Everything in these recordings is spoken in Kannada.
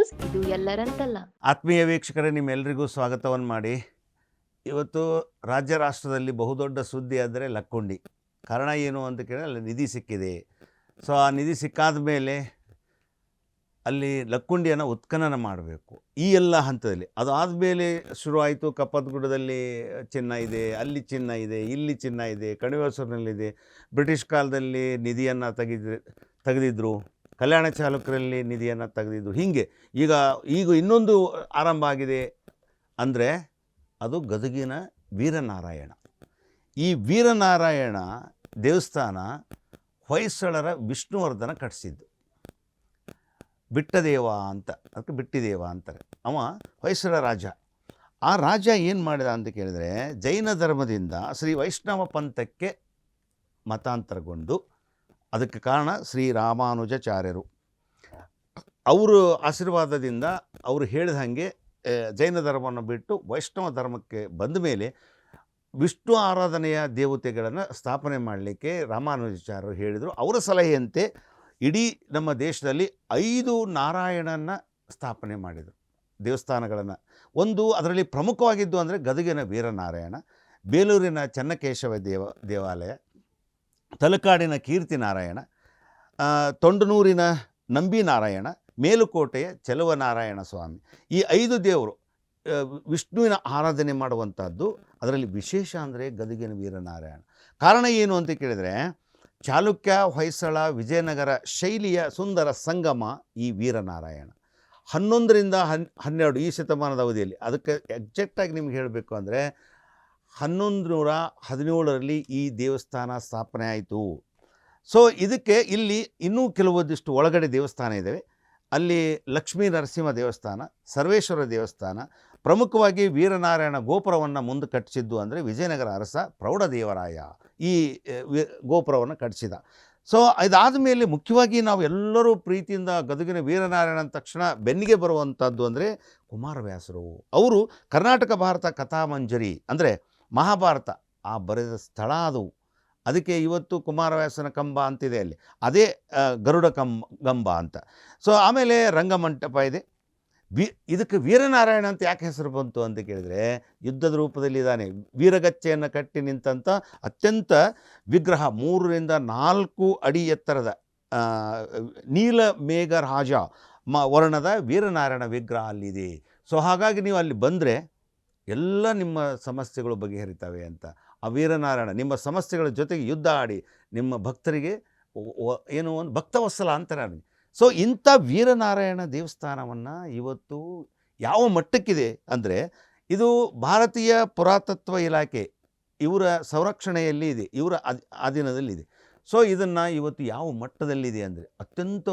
ನ್ಯೂಸ್, ಇದು ಎಲ್ಲರಂತಲ್ಲ. ಆತ್ಮೀಯ ವೀಕ್ಷಕರೇ, ನಿಮ್ಮೆಲ್ಲರಿಗೂ ಸ್ವಾಗತವನ್ನು ಮಾಡಿ. ಇವತ್ತು ರಾಜ್ಯ ರಾಷ್ಟ್ರದಲ್ಲಿ ಬಹುದೊಡ್ಡ ಸುದ್ದಿ ಅಂದರೆ ಲಕ್ಕುಂಡಿ. ಕಾರಣ ಏನು ಅಂತ ಕೇಳಿದ್ರೆ ಅಲ್ಲಿ ನಿಧಿ ಸಿಕ್ಕಿದೆ. ಸೊ ಆ ನಿಧಿ ಸಿಕ್ಕಾದ ಮೇಲೆ ಅಲ್ಲಿ ಲಕ್ಕುಂಡಿಯನ್ನು ಉತ್ಖನನ ಮಾಡಬೇಕು ಈ ಎಲ್ಲ ಹಂತದಲ್ಲಿ. ಅದು ಆದಮೇಲೆ ಶುರುವಾಯಿತು, ಕಪ್ಪತಗುಡ್ಡದಲ್ಲಿ ಚಿನ್ನ ಇದೆ, ಅಲ್ಲಿ ಚಿನ್ನ ಇದೆ, ಇಲ್ಲಿ ಚಿನ್ನ ಇದೆ, ಕಣಿವೆಸೂರಿನಲ್ಲಿದೆ. ಬ್ರಿಟಿಷ್ ಕಾಲದಲ್ಲಿ ನಿಧಿಯನ್ನು ತೆಗೆದಿದ್ರು, ಕಲ್ಯಾಣ ಚಾಲುಕ್ಯರಲ್ಲಿ ನಿಧಿಯನ್ನು ತೆಗೆದಿದ್ರು. ಹೀಗೆ ಈಗ ಇನ್ನೊಂದು ಆರಂಭ ಆಗಿದೆ ಅಂದರೆ ಅದು ಗದಗಿನ ವೀರನಾರಾಯಣ. ಈ ವೀರನಾರಾಯಣ ದೇವಸ್ಥಾನ ಹೊಯ್ಸಳರ ವಿಷ್ಣುವರ್ಧನ ಕಟ್ಟಿಸಿದ್ದು. ಬಿಟ್ಟದೇವ ಅಂತ, ಅದಕ್ಕೆ ಬಿಟ್ಟಿದೇವ ಅಂತಾರೆ. ಅವ ಹೊಯ್ಸಳ ರಾಜ. ಆ ರಾಜ ಏನು ಮಾಡಿದ ಅಂತ ಕೇಳಿದರೆ, ಜೈನ ಧರ್ಮದಿಂದ ಶ್ರೀ ವೈಷ್ಣವ ಪಂಥಕ್ಕೆ ಮತಾಂತರಗೊಂಡು, ಅದಕ್ಕೆ ಕಾರಣ ಶ್ರೀ ರಾಮಾನುಜಾಚಾರ್ಯರು. ಅವರು ಆಶೀರ್ವಾದದಿಂದ ಅವರು ಹೇಳಿದ ಹಾಗೆ ಜೈನ ಧರ್ಮವನ್ನು ಬಿಟ್ಟು ವೈಷ್ಣವ ಧರ್ಮಕ್ಕೆ ಬಂದ ಮೇಲೆ ವಿಷ್ಣು ಆರಾಧನೆಯ ದೇವತೆಗಳನ್ನು ಸ್ಥಾಪನೆ ಮಾಡಲಿಕ್ಕೆ ರಾಮಾನುಜಾಚಾರ್ಯರು ಹೇಳಿದರು. ಅವರ ಸಲಹೆಯಂತೆ ಇಡೀ ನಮ್ಮ ದೇಶದಲ್ಲಿ 5 ನಾರಾಯಣನ ಸ್ಥಾಪನೆ ಮಾಡಿದರು, ದೇವಸ್ಥಾನಗಳನ್ನು. ಒಂದು ಅದರಲ್ಲಿ ಪ್ರಮುಖವಾಗಿದ್ದು ಅಂದರೆ ಗದಗಿನ ವೀರನಾರಾಯಣ, ಬೇಲೂರಿನ ಚೆನ್ನಕೇಶವ ದೇವಾಲಯ, ತಲಕಾಡಿನ ಕೀರ್ತಿ ನಾರಾಯಣ, ತೊಂಡನೂರಿನ ನಂಬಿ ನಾರಾಯಣ, ಮೇಲುಕೋಟೆಯ ಚೆಲುವನಾರಾಯಣ ಸ್ವಾಮಿ. ಈ 5 ದೇವರು ವಿಷ್ಣುವಿನ ಆರಾಧನೆ ಮಾಡುವಂಥದ್ದು. ಅದರಲ್ಲಿ ವಿಶೇಷ ಅಂದರೆ ಗದಗಿನ ವೀರನಾರಾಯಣ. ಕಾರಣ ಏನು ಅಂತ ಕೇಳಿದರೆ, ಚಾಲುಕ್ಯ, ಹೊಯ್ಸಳ, ವಿಜಯನಗರ ಶೈಲಿಯ ಸುಂದರ ಸಂಗಮ ಈ ವೀರನಾರಾಯಣ. 11ರಿಂದ 12 ಈ ಶತಮಾನದ ಅವಧಿಯಲ್ಲಿ, ಅದಕ್ಕೆ ಎಕ್ಸಾಕ್ಟಾಗಿ ನಿಮ್ಗೆ ಹೇಳಬೇಕು ಅಂದರೆ 1117ರಲ್ಲಿ ಈ ದೇವಸ್ಥಾನ ಸ್ಥಾಪನೆ ಆಯಿತು. ಸೊ ಇದಕ್ಕೆ ಇಲ್ಲಿ ಇನ್ನೂ ಕೆಲವೊಂದಿಷ್ಟು ಒಳಗಡೆ ದೇವಸ್ಥಾನ ಇದ್ದಾವೆ. ಅಲ್ಲಿ ಲಕ್ಷ್ಮೀ ನರಸಿಂಹ ದೇವಸ್ಥಾನ, ಸರ್ವೇಶ್ವರ ದೇವಸ್ಥಾನ, ಪ್ರಮುಖವಾಗಿ ವೀರನಾರಾಯಣ ಗೋಪುರವನ್ನು ಮುಂದೆ ಕಟ್ಟಿಸಿದ್ದು ಅಂದರೆ ವಿಜಯನಗರ ಅರಸ ಪ್ರೌಢದೇವರಾಯ ಈ ಗೋಪುರವನ್ನು ಕಟ್ಟಿಸಿದ. ಸೊ ಇದಾದ ಮೇಲೆ ಮುಖ್ಯವಾಗಿ ನಾವು ಎಲ್ಲರೂ ಪ್ರೀತಿಯಿಂದ ಗದಗಿನ ವೀರನಾರಾಯಣ ಅಂದ ತಕ್ಷಣ ಬೆನ್ನಿಗೆ ಬರುವಂಥದ್ದು ಅಂದರೆ ಕುಮಾರವ್ಯಾಸರು. ಅವರು ಕರ್ನಾಟಕ ಭಾರತ ಕಥಾಮಂಜರಿ ಅಂದರೆ ಮಹಾಭಾರತ ಆ ಬರೆದ ಸ್ಥಳ ಅದು. ಅದಕ್ಕೆ ಇವತ್ತು ಕುಮಾರವ್ಯಾಸನ ಕಂಬ ಅಂತಿದೆ ಅಲ್ಲಿ, ಅದೇ ಗರುಡ ಗಂಬ ಅಂತ. ಸೊ ಆಮೇಲೆ ರಂಗಮಂಟಪ ಇದೆ. ಇದಕ್ಕೆ ವೀರನಾರಾಯಣ ಅಂತ ಯಾಕೆ ಹೆಸರು ಬಂತು ಅಂತ ಕೇಳಿದರೆ, ಯುದ್ಧದ ರೂಪದಲ್ಲಿ ಇದ್ದಾನೆ. ವೀರಗಚ್ಚೆಯನ್ನು ಕಟ್ಟಿ ನಿಂತಂಥ ಅತ್ಯಂತ ವಿಗ್ರಹ, 3ರಿಂದ 4 ಅಡಿ ಎತ್ತರದ ನೀಲ ಮೇಘರಾಜ ವರ್ಣದ ವೀರನಾರಾಯಣ ವಿಗ್ರಹ ಅಲ್ಲಿದೆ. ಸೊ ಹಾಗಾಗಿ ನೀವು ಅಲ್ಲಿ ಬಂದರೆ ಎಲ್ಲ ನಿಮ್ಮ ಸಮಸ್ಯೆಗಳು ಬಗೆಹರಿತವೆ ಅಂತ. ಆ ವೀರನಾರಾಯಣ ನಿಮ್ಮ ಸಮಸ್ಯೆಗಳ ಜೊತೆಗೆ ಯುದ್ಧ ಆಡಿ ನಿಮ್ಮ ಭಕ್ತರಿಗೆ ಏನೋ ಒಂದು ಭಕ್ತವತ್ಸಲ ಅಂತಾರೆ. ಸೊ ಇಂಥ ವೀರನಾರಾಯಣ ದೇವಸ್ಥಾನವನ್ನು ಇವತ್ತು ಯಾವ ಮಟ್ಟಕ್ಕಿದೆ ಅಂದರೆ, ಇದು ಭಾರತೀಯ ಪುರಾತತ್ವ ಇಲಾಖೆ ಇವರ ಸಂರಕ್ಷಣೆಯಲ್ಲಿ ಇದೆ, ಇವರ ಅಧೀನದಲ್ಲಿದೆ. ಸೊ ಇದನ್ನು ಇವತ್ತು ಯಾವ ಮಟ್ಟದಲ್ಲಿದೆ ಅಂದರೆ, ಅತ್ಯಂತ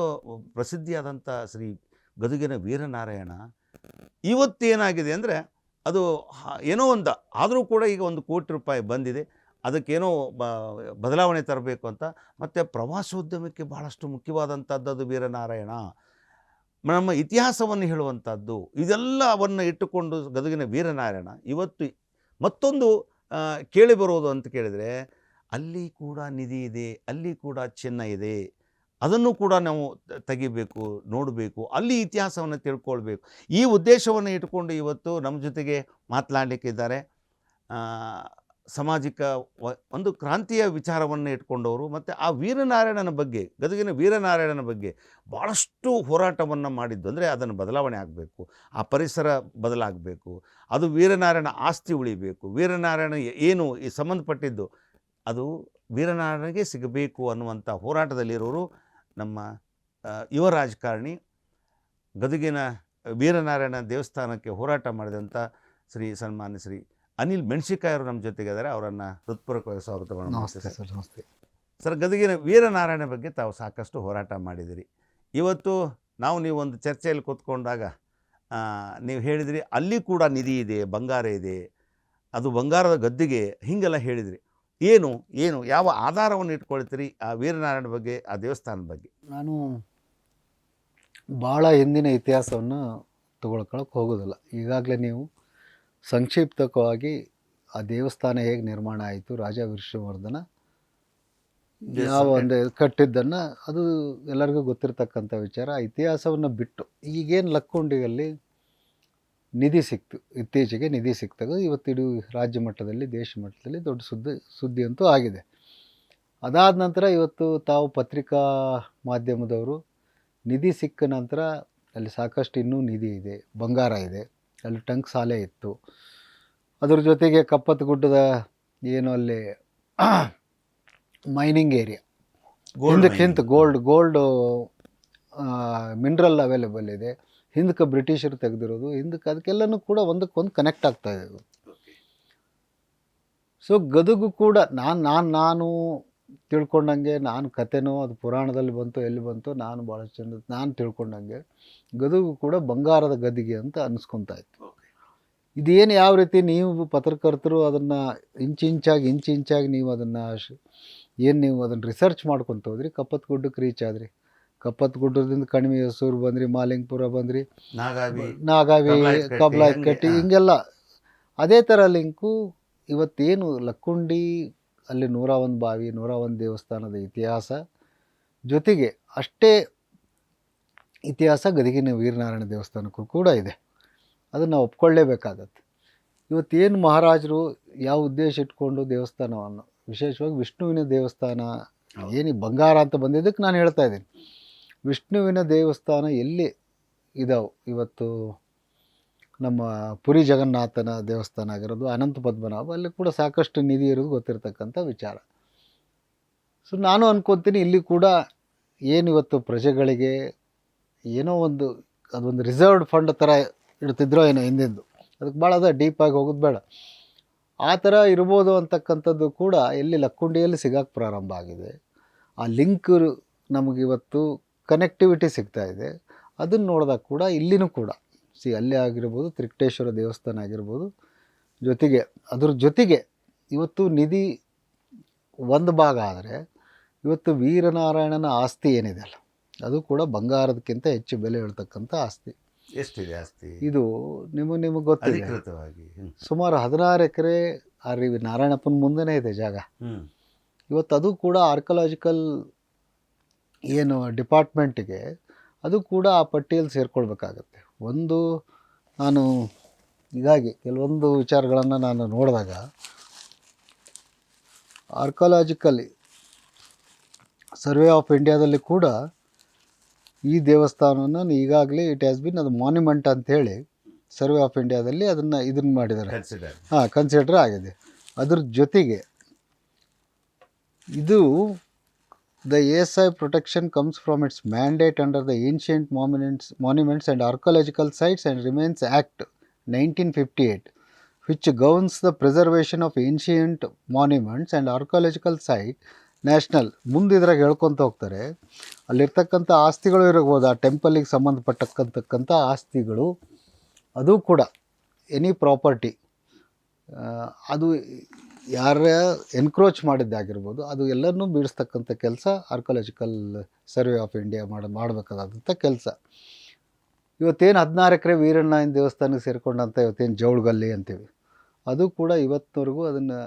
ಪ್ರಸಿದ್ಧಿಯಾದಂಥ ಶ್ರೀ ಗದಗಿನ ವೀರನಾರಾಯಣ ಇವತ್ತೇನಾಗಿದೆ ಅಂದರೆ, ಅದು ಏನೋ ಒಂದು ಆದರೂ ಕೂಡ ಈಗ 1 ಕೋಟಿ ರೂಪಾಯಿ ಬಂದಿದೆ. ಅದಕ್ಕೇನೋ ಬದಲಾವಣೆ ತರಬೇಕು ಅಂತ. ಮತ್ತು ಪ್ರವಾಸೋದ್ಯಮಕ್ಕೆ ಭಾಳಷ್ಟು ಮುಖ್ಯವಾದಂಥದ್ದು ಅದು ವೀರನಾರಾಯಣ. ನಮ್ಮ ಇತಿಹಾಸವನ್ನು ಹೇಳುವಂಥದ್ದು. ಇದೆಲ್ಲವನ್ನು ಇಟ್ಟುಕೊಂಡು ಗದಗಿನ ವೀರನಾರಾಯಣ ಇವತ್ತು ಮತ್ತೊಂದು ಕೇಳಿಬರೋದು ಅಂತ ಕೇಳಿದರೆ, ಅಲ್ಲಿ ಕೂಡ ನಿಧಿ ಇದೆ, ಅಲ್ಲಿ ಕೂಡ ಚಿನ್ನ ಇದೆ. ಅದನ್ನು ಕೂಡ ನಾವು ತೆಗಿಬೇಕು, ನೋಡಬೇಕು, ಅಲ್ಲಿ ಇತಿಹಾಸವನ್ನು ತಿಳ್ಕೊಳ್ಬೇಕು. ಈ ಉದ್ದೇಶವನ್ನು ಇಟ್ಕೊಂಡು ಇವತ್ತು ನಮ್ಮ ಜೊತೆಗೆ ಮಾತನಾಡಲಿಕ್ಕಿದ್ದಾರೆ ಸಾಮಾಜಿಕ ಒಂದು ಕ್ರಾಂತಿಯ ವಿಚಾರವನ್ನು ಇಟ್ಕೊಂಡವರು. ಮತ್ತು ಆ ವೀರನಾರಾಯಣನ ಬಗ್ಗೆ, ಗದಗಿನ ವೀರನಾರಾಯಣನ ಬಗ್ಗೆ ಭಾಳಷ್ಟು ಹೋರಾಟವನ್ನು ಮಾಡಿದ್ದು. ಅಂದರೆ ಅದನ್ನು ಬದಲಾವಣೆ ಆಗಬೇಕು, ಆ ಪರಿಸರ ಬದಲಾಗಬೇಕು, ಅದು ವೀರನಾರಾಯಣ ಆಸ್ತಿ ಉಳಿಬೇಕು, ವೀರನಾರಾಯಣ ಏನು ಈ ಸಂಬಂಧಪಟ್ಟಿದ್ದು ಅದು ವೀರನಾರಾಯಣಗೆ ಸಿಗಬೇಕು ಅನ್ನುವಂಥ ಹೋರಾಟದಲ್ಲಿರೋರು ನಮ್ಮ ಯುವ ರಾಜಕಾರಣಿ, ಗದಗಿನ ವೀರನಾರಾಯಣ ದೇವಸ್ಥಾನಕ್ಕೆ ಹೋರಾಟ ಮಾಡಿದಂಥ ಸನ್ಮಾನ್ಯ ಶ್ರೀ ಅನಿಲ್ ಮೆಣಸಿಕಾಯರು ನಮ್ಮ ಜೊತೆಗಿದ್ದಾರೆ. ಅವರನ್ನು ಹೃತ್ಪೂರ್ವಕವಾಗಿ ಸ್ವಾಗತವನ್ನು ಮಾಡ್ತೀವಿ ಸರ್. ನಮಸ್ತೆ ಸರ್, ಗದಗಿನ ವೀರನಾರಾಯಣ ಬಗ್ಗೆ ತಾವು ಸಾಕಷ್ಟು ಹೋರಾಟ ಮಾಡಿದಿರಿ. ಇವತ್ತು ನೀವು ಒಂದು ಚರ್ಚೆಯಲ್ಲಿ ಕೂತ್ಕೊಂಡಾಗ ನೀವು ಹೇಳಿದಿರಿ, ಅಲ್ಲಿ ಕೂಡ ನಿಧಿ ಇದೆ, ಬಂಗಾರ ಇದೆ, ಅದು ಬಂಗಾರದ ಗದ್ದಿಗೆ, ಹೀಗೆಲ್ಲ ಹೇಳಿದಿರಿ. ಏನು ಯಾವ ಆಧಾರವನ್ನು ಇಟ್ಕೊಳ್ತೀರಿ ಆ ವೀರನಾರಾಯಣ ಬಗ್ಗೆ, ಆ ದೇವಸ್ಥಾನದ ಬಗ್ಗೆ? ನಾನು ಭಾಳ ಹಿಂದಿನ ಇತಿಹಾಸವನ್ನು ತಗೊಳ್ಕೊಳಕ್ಕೆ ಹೋಗೋದಿಲ್ಲ. ಈಗಾಗಲೇ ನೀವು ಸಂಕ್ಷಿಪ್ತವಾಗಿ ಆ ದೇವಸ್ಥಾನ ಹೇಗೆ ನಿರ್ಮಾಣ ಆಯಿತು, ರಾಜ ವಿಷ್ಣುವರ್ಧನ ಯಾವ ಒಂದು ಕಟ್ಟಿದ್ದನ್ನು ಅದು ಎಲ್ಲರಿಗೂ ಗೊತ್ತಿರ್ತಕ್ಕಂಥ ವಿಚಾರ. ಆ ಇತಿಹಾಸವನ್ನು ಬಿಟ್ಟು ಈಗೇನು ಲಕ್ಕುಂಡಿಯಲ್ಲಿ ನಿಧಿ ಸಿಕ್ತು, ಇತ್ತೀಚೆಗೆ ನಿಧಿ ಸಿಕ್ತಾಗ ಇವತ್ತು ಇಡೀ ರಾಜ್ಯ ಮಟ್ಟದಲ್ಲಿ ದೇಶ ಮಟ್ಟದಲ್ಲಿ ದೊಡ್ಡ ಸುದ್ದಿ ಅಂತೂ ಆಗಿದೆ. ಅದಾದ ನಂತರ ಇವತ್ತು ತಾವು ಪತ್ರಿಕಾ ಮಾಧ್ಯಮದವರು ನಿಧಿ ಸಿಕ್ಕ ನಂತರ ಅಲ್ಲಿ ಸಾಕಷ್ಟು ಇನ್ನೂ ನಿಧಿ ಇದೆ, ಬಂಗಾರ ಇದೆ, ಅಲ್ಲಿ ಟಂಕ್ ಸಾಲೆ ಇತ್ತು. ಅದ್ರ ಜೊತೆಗೆ ಕಪ್ಪತ್ತಗುಡ್ಡದ ಏನು ಅಲ್ಲಿ ಮೈನಿಂಗ್ ಏರಿಯಾ ಹಿಂದಕ್ಕೆ ಗೋಲ್ಡ್ ಮಿನರಲ್ ಅವೈಲೇಬಲ್ ಇದೆ. ಹಿಂದಕ್ಕೆ ಬ್ರಿಟಿಷರು ತೆಗೆದಿರೋದು, ಹಿಂದಕ್ಕೆ ಅದಕ್ಕೆಲ್ಲನೂ ಕೂಡ ಒಂದಕ್ಕೊಂದು ಕನೆಕ್ಟ್ ಆಗ್ತಾ ಇದೆ. ಸೊ ಗದಗು ಕೂಡ ನಾನು ತಿಳ್ಕೊಂಡಂಗೆ, ನಾನು ಕತೆನೋ ಅದು ಪುರಾಣದಲ್ಲಿ ಬಂತು ಎಲ್ಲಿ ಬಂತು ನಾನು ಭಾಳಷ್ಟು ಜನ ನಾನು ತಿಳ್ಕೊಂಡಂಗೆ ಗದಗು ಕೂಡ ಬಂಗಾರದ ಗದಿಗೆ ಅಂತ ಅನಿಸ್ಕೊತಾ ಇತ್ತು. ಇದೇನು ಯಾವ ರೀತಿ ನೀವು ಪತ್ರಕರ್ತರು ಅದನ್ನು ಇಂಚಿಂಚಾಗಿ ನೀವು ಅದನ್ನು ನೀವು ಅದನ್ನು ರಿಸರ್ಚ್ ಮಾಡ್ಕೊತ ಹೋದ್ರಿ, ಕಪ್ಪತ್ತಗುಡ್ಡಕ್ಕೆ ರೀಚ್ ಆದ್ರಿ. ಕಪ್ಪತ್ತಗುಡ್ಡದಿಂದ ಕಣಿವೆ ಹೊಸೂರು ಬಂದ್ರಿ, ಮಾಲಿಂಗಪುರ ಬಂದ್ರಿ, ನಾಗಾವಿ, ಕಬ್ಲಾಯ್ಕಟ್ಟಿ, ಹಿಂಗೆಲ್ಲ ಅದೇ ಥರ ಲಿಂಕು. ಇವತ್ತೇನು ಲಕ್ಕುಂಡಿ ಅಲ್ಲಿ 101 ಬಾವಿ, 101 ದೇವಸ್ಥಾನದ ಇತಿಹಾಸ ಜೊತೆಗೆ ಅಷ್ಟೇ ಇತಿಹಾಸ ಗದಗಿನ ವೀರನಾರಾಯಣ ದೇವಸ್ಥಾನಕ್ಕೂ ಕೂಡ ಇದೆ. ಅದನ್ನು ನಾವು ಒಪ್ಕೊಳ್ಳೇಬೇಕಾಗತ್ತೆ. ಇವತ್ತೇನು ಮಹಾರಾಜರು ಯಾವ ಉದ್ದೇಶ ಇಟ್ಕೊಂಡು ದೇವಸ್ಥಾನವನ್ನು, ವಿಶೇಷವಾಗಿ ವಿಷ್ಣುವಿನ ದೇವಸ್ಥಾನ ಏನು ಬಂಗಾರ ಅಂತ ಬಂದಿದ್ದಕ್ಕೆ ನಾನು ಹೇಳ್ತಾ ಇದ್ದೀನಿ. ವಿಷ್ಣುವಿನ ದೇವಸ್ಥಾನ ಎಲ್ಲಿ ಇದಾವೆ ಇವತ್ತು, ನಮ್ಮ ಪುರಿ ಜಗನ್ನಾಥನ ದೇವಸ್ಥಾನ ಆಗಿರೋದು, ಅನಂತ ಪದ್ಮನಾಭ, ಅಲ್ಲಿ ಕೂಡ ಸಾಕಷ್ಟು ನಿಧಿ ಇರೋದು ಗೊತ್ತಿರತಕ್ಕಂಥ ವಿಚಾರ. ಸೊ ನಾನು ಅನ್ಕೊತೀನಿ ಇಲ್ಲಿ ಕೂಡ ಏನು ಇವತ್ತು ಪ್ರಜೆಗಳಿಗೆ ಏನೋ ಅದೊಂದು ರಿಸರ್ವ್ಡ್ ಫಂಡ್ ಥರ ಇಡ್ತಿದ್ರೋ ಏನೋ ಹಿಂದಿಂದು, ಅದಕ್ಕೆ ಭಾಳ ಡೀಪಾಗಿ ಹೋಗೋದು ಬೇಡ, ಆ ಥರ ಇರ್ಬೋದು ಅಂತಕ್ಕಂಥದ್ದು ಕೂಡ ಎಲ್ಲಿ ಲಕ್ಕುಂಡಿಯಲ್ಲಿ ಸಿಗೋಕ್ಕೆ ಪ್ರಾರಂಭ ಆಗಿದೆ. ಆ ಲಿಂಕ್ ನಮಗಿವತ್ತು ಕನೆಕ್ಟಿವಿಟಿ ಸಿಗ್ತಾ ಇದೆ. ಅದನ್ನು ನೋಡಿದಾಗ ಕೂಡ ಇಲ್ಲಿನೂ ಕೂಡ ಅಲ್ಲೇ ಆಗಿರ್ಬೋದು, ತ್ರಿಕಟೇಶ್ವರ ದೇವಸ್ಥಾನ ಆಗಿರ್ಬೋದು, ಜೊತೆಗೆ ಅದ್ರ ಜೊತೆಗೆ ಇವತ್ತು ನಿಧಿ ಒಂದು ಭಾಗ ಆದರೆ ಇವತ್ತು ವೀರನಾರಾಯಣನ ಆಸ್ತಿ ಏನಿದೆ ಅಲ್ಲ, ಅದು ಕೂಡ ಬಂಗಾರದಕ್ಕಿಂತ ಹೆಚ್ಚು ಬೆಲೆ ಇಳ್ತಕ್ಕಂಥ ಆಸ್ತಿ. ಎಷ್ಟಿದೆ ಆಸ್ತಿ? ಇದು ನಿಮಗೆ ಗೊತ್ತಿದೆ, ಸುಮಾರು 16 ಎಕರೆ ಆ ನಾರಾಯಣಪ್ಪನ ಮುಂದೆನೇ ಇದೆ ಜಾಗ. ಇವತ್ತು ಅದು ಕೂಡ ಆರ್ಕಿಯಾಲಜಿಕಲ್ ಏನು ಡಿಪಾರ್ಟ್ಮೆಂಟಿಗೆ ಅದು ಕೂಡ ಆ ಪಟ್ಟಿಯಲ್ಲಿ ಸೇರ್ಕೊಳ್ಬೇಕಾಗತ್ತೆ. ನಾನು ಹೀಗಾಗಿ ಕೆಲವೊಂದು ವಿಚಾರಗಳನ್ನು ನಾನು ನೋಡಿದಾಗ ಆರ್ಕಿಯಾಲಜಿಕಲ್ ಸರ್ವೆ ಆಫ್ ಇಂಡಿಯಾದಲ್ಲಿ ಕೂಡ ಈ ದೇವಸ್ಥಾನವನ್ನು ಈಗಾಗಲೇ ಇಟ್ ಹ್ಯಾಸ್ ಬಿನ್ ಅದು ಮಾನ್ಯುಮೆಂಟ್ ಅಂಥೇಳಿ ಸರ್ವೆ ಆಫ್ ಇಂಡಿಯಾದಲ್ಲಿ ಇದನ್ನು ಮಾಡಿದ್ದಾರೆ, ಕನ್ಸಿಡರ್ ಆಗಿದೆ. ಅದ್ರ ಜೊತೆಗೆ ಇದು the ASI protection comes from its mandate under the Ancient Monuments and Archaeological Sites and Remains Act 1958, which governs the preservation of ancient monuments and archaeological site national. ಮುಂದೆ ಇದ್ರಾಗ ಹೇಳ್ಕೊತ ಹೋಗ್ತಾರೆ, ಅಲ್ಲಿರ್ತಕ್ಕಂಥ ಆಸ್ತಿಗಳು ಇರಬಹುದು, ಆ ಟೆಂಪಲಿಗೆ ಸಂಬಂಧಪಟ್ಟಕ್ಕಂಥ ಆಸ್ತಿಗಳು, ಅದು ಕೂಡ ಎನಿ ಪ್ರಾಪರ್ಟಿ ಅದು ಯಾರ ಎನ್ಕ್ರೋಚ್ ಮಾಡಿದ್ದಾಗಿರ್ಬೋದು ಅದು ಎಲ್ಲನೂ ಬೀಳಿಸ್ತಕ್ಕಂಥ ಕೆಲಸ ಆರ್ಕಿಯಾಲಜಿಕಲ್ ಸರ್ವೆ ಆಫ್ ಇಂಡಿಯಾ ಮಾಡಬೇಕಾದಂಥ ಕೆಲಸ. ಇವತ್ತೇನು 16 ಎಕರೆ ವೀರಣ್ಣನ ದೇವಸ್ಥಾನಕ್ಕೆ ಸೇರಿಕೊಂಡಂಥ ಇವತ್ತೇನು ಜವಳಗಲ್ಲಿ ಅಂತೀವಿ, ಅದು ಕೂಡ ಇವತ್ತಿನವರೆಗೂ ಅದನ್ನು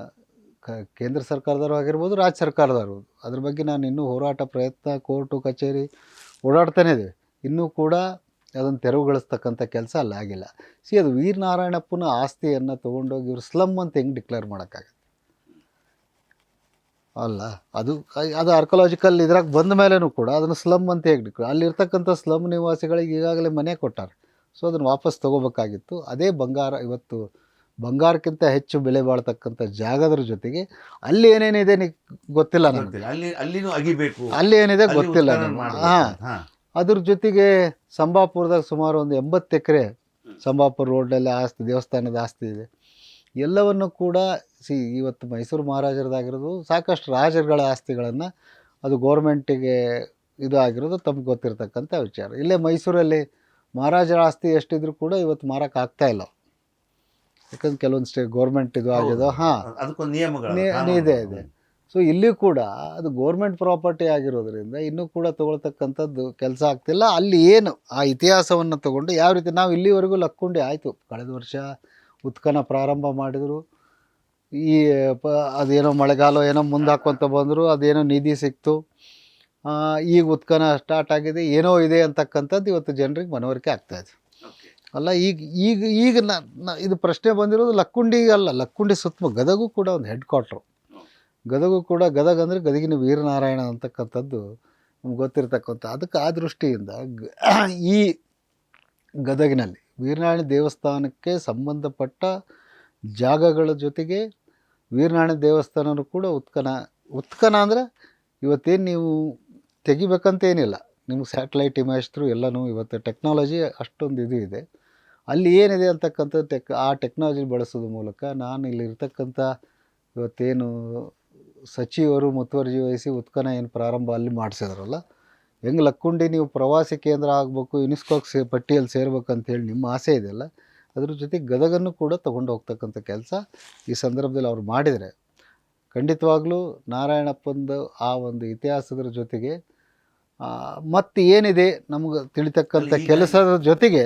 ಕೇಂದ್ರ ಸರ್ಕಾರದವರು ಆಗಿರ್ಬೋದು, ರಾಜ್ಯ ಸರ್ಕಾರದವರು, ಅದ್ರ ಬಗ್ಗೆ ನಾನು ಇನ್ನೂ ಹೋರಾಟ ಪ್ರಯತ್ನ, ಕೋರ್ಟು ಕಚೇರಿ ಓಡಾಡ್ತಾನೇ ಇದ್ದೀವಿ. ಇನ್ನೂ ಕೂಡ ಅದನ್ನು ತೆರವುಗೊಳಿಸ್ತಕ್ಕಂಥ ಕೆಲಸ ಅಲ್ಲಿ ಆಗಿಲ್ಲ. ಅದು ವೀರನಾರಾಯಣಪ್ಪನ ಆಸ್ತಿಯನ್ನು ತೊಗೊಂಡೋಗಿ ಇವರು ಸ್ಲಮ್ ಅಂತ ಹೆಂಗೆ ಡಿಕ್ಲೇರ್ ಮಾಡೋಕ್ಕಾಗತ್ತೆ ಅಲ್ಲ? ಅದು ಆರ್ಕಿಯಾಲಜಿಕಲ್ ಇದ್ರಾಗ ಬಂದ ಮೇಲೂ ಕೂಡ ಅದನ್ನು ಸ್ಲಮ್ ಅಂತ ಹೇಗೆ ಡಿಕ್ಲೇರ್, ಅಲ್ಲಿರ್ತಕ್ಕಂಥ ಸ್ಲಮ್ ನಿವಾಸಿಗಳಿಗೆ ಈಗಾಗಲೇ ಮನೆ ಕೊಟ್ಟಾರೆ. ಸೊ ಅದನ್ನು ವಾಪಸ್ ತೊಗೋಬೇಕಾಗಿತ್ತು. ಅದೇ ಬಂಗಾರ ಇವತ್ತು ಬಂಗಾರಕ್ಕಿಂತ ಹೆಚ್ಚು ಬೆಲೆ ಬಾಳ್ತಕ್ಕಂಥ ಜಾಗದ್ರ ಜೊತೆಗೆ ಅಲ್ಲಿ ಏನೇನಿದೆ ಗೊತ್ತಿಲ್ಲ ನನಗೆ, ಅಲ್ಲಿ ಏನಿದೆ ಗೊತ್ತಿಲ್ಲ ನನಗೆ. ಅದ್ರ ಜೊತೆಗೆ ಸಂಬಾಪುರದಾಗ ಸುಮಾರು ಒಂದು 80 ಎಕರೆ ಸಂಬಾಪುರ ರೋಡ್ನಲ್ಲಿ ಆಸ್ತಿ, ದೇವಸ್ಥಾನದ ಆಸ್ತಿ ಇದೆ. ಎಲ್ಲವನ್ನು ಕೂಡ ಇವತ್ತು ಮೈಸೂರು ಮಹಾರಾಜರದಾಗಿರೋದು, ಸಾಕಷ್ಟು ರಾಜರುಗಳ ಆಸ್ತಿಗಳನ್ನು ಅದು ಗೋರ್ಮೆಂಟಿಗೆ ಇದು ಆಗಿರೋದು ತಮ್ಗೆ ಗೊತ್ತಿರ್ತಕ್ಕಂಥ ವಿಚಾರ. ಇಲ್ಲೇ ಮೈಸೂರಲ್ಲಿ ಮಹಾರಾಜರ ಆಸ್ತಿ ಎಷ್ಟಿದ್ರು ಕೂಡ ಇವತ್ತು ಮಾರಕ್ಕೆ ಆಗ್ತಾಯಿಲ್ಲ, ಯಾಕಂದ್ರೆ ಕೆಲವೊಂದು ಗೋರ್ಮೆಂಟ್ ಇದು ಆಗಿದೋ ಇದೆ. ಸೊ ಇಲ್ಲಿ ಕೂಡ ಅದು ಗೋರ್ಮೆಂಟ್ ಪ್ರಾಪರ್ಟಿ ಆಗಿರೋದ್ರಿಂದ ಇನ್ನೂ ಕೂಡ ತೊಗೊಳ್ತಕ್ಕಂಥದ್ದು ಕೆಲಸ ಆಗ್ತಿಲ್ಲ. ಅಲ್ಲಿ ಏನು ಆ ಇತಿಹಾಸವನ್ನು ತೊಗೊಂಡು ಯಾವ ರೀತಿ ನಾವು ಇಲ್ಲಿವರೆಗೂ ಲಕ್ಕುಂಡಿ ಆಯಿತು, ಕಳೆದ ವರ್ಷ ಉತ್ಖನನ ಪ್ರಾರಂಭ ಮಾಡಿದರು, ಈ ಅದೇನೋ ಮಳೆಗಾಲ ಏನೋ ಮುಂದೆ ಹಾಕ್ಕೊಂತ ಬಂದರು, ಅದೇನೋ ನಿಧಿ ಸಿಕ್ತು, ಈಗ ಉತ್ಖನನ ಸ್ಟಾರ್ಟ್ ಆಗಿದೆ, ಏನೋ ಇದೆ ಅಂತಕ್ಕಂಥದ್ದು ಇವತ್ತು ಜನರಿಗೆ ಮನವರಿಕೆ ಆಗ್ತಾಯಿದೆ. ಅಲ್ಲ ಈಗ ಈಗ ಈಗ ಇದು ಪ್ರಶ್ನೆ ಬಂದಿರೋದು ಲಕ್ಕುಂಡಿಗೆ ಅಲ್ಲ, ಲಕ್ಕುಂಡಿ ಸುತ್ತಮುತ್ತ ಗದಗೂ ಕೂಡ ಒಂದು ಹೆಡ್ ಕ್ವಾರ್ಟ್ರು. ಗದಗೂ ಕೂಡ ಗದಗ ಅಂದರೆ ಗದಗಿನ ವೀರನಾರಾಯಣ ಅಂತಕ್ಕಂಥದ್ದು ನಮ್ಗೆ ಗೊತ್ತಿರ್ತಕ್ಕಂಥ. ಅದಕ್ಕೆ ಆ ದೃಷ್ಟಿಯಿಂದ ಈ ಗದಗಿನಲ್ಲಿ ವೀರನಾರಾಯಣ ದೇವಸ್ಥಾನಕ್ಕೆ ಸಂಬಂಧಪಟ್ಟ ಜಾಗಗಳ ಜೊತೆಗೆ ವೀರನಾರಾಯಣ ದೇವಸ್ಥಾನನೂ ಕೂಡ ಉತ್ಖನ ಅಂದರೆ ಇವತ್ತೇನು ನೀವು ತೆಗಿಬೇಕಂತೇನಿಲ್ಲ, ನಿಮ್ಗೆ ಸ್ಯಾಟಲೈಟ್ ಇಮೇಜ್ ಥ್ರೂ ಎಲ್ಲನೂ ಇವತ್ತು ಟೆಕ್ನಾಲಜಿ ಅಷ್ಟೊಂದು ಇದು ಇದೆ. ಅಲ್ಲಿ ಏನಿದೆ ಅಂತಕ್ಕಂಥ ಆ ಟೆಕ್ನಾಲಜಿ ಬಳಸೋದ್ರ ಮೂಲಕ ನಾನು ಇಲ್ಲಿರ್ತಕ್ಕಂಥ ಇವತ್ತೇನು ಸಚಿವರು ಮುತುವರ್ಜಿ ವಹಿಸಿ ಉತ್ಖನ ಏನು ಪ್ರಾರಂಭ ಅಲ್ಲಿ ಮಾಡಿಸಿದ್ರಲ್ಲ, ಹೆಂಗೆ ಲಕ್ಕುಂಡಿ ನೀವು ಪ್ರವಾಸಿ ಕೇಂದ್ರ ಆಗಬೇಕು, ಯುನೆಸ್ಕೋಗೆ ಪಟ್ಟಿಯಲ್ಲಿ ಸೇರ್ಬೇಕಂತೇಳಿ ನಿಮ್ಮ ಆಸೆ ಇದೆಯಲ್ಲ, ಅದ್ರ ಜೊತೆಗೆ ಗದಗನ್ನು ಕೂಡ ತೊಗೊಂಡು ಹೋಗ್ತಕ್ಕಂಥ ಕೆಲಸ ಈ ಸಂದರ್ಭದಲ್ಲಿ ಅವ್ರು ಮಾಡಿದರೆ ಖಂಡಿತವಾಗ್ಲೂ ನಾರಾಯಣಪ್ಪಂದು ಆ ಒಂದು ಇತಿಹಾಸದ ಜೊತೆಗೆ ಮತ್ತು ಏನಿದೆ ನಮ್ಗೆ ತಿಳಿತಕ್ಕಂಥ ಕೆಲಸದ ಜೊತೆಗೆ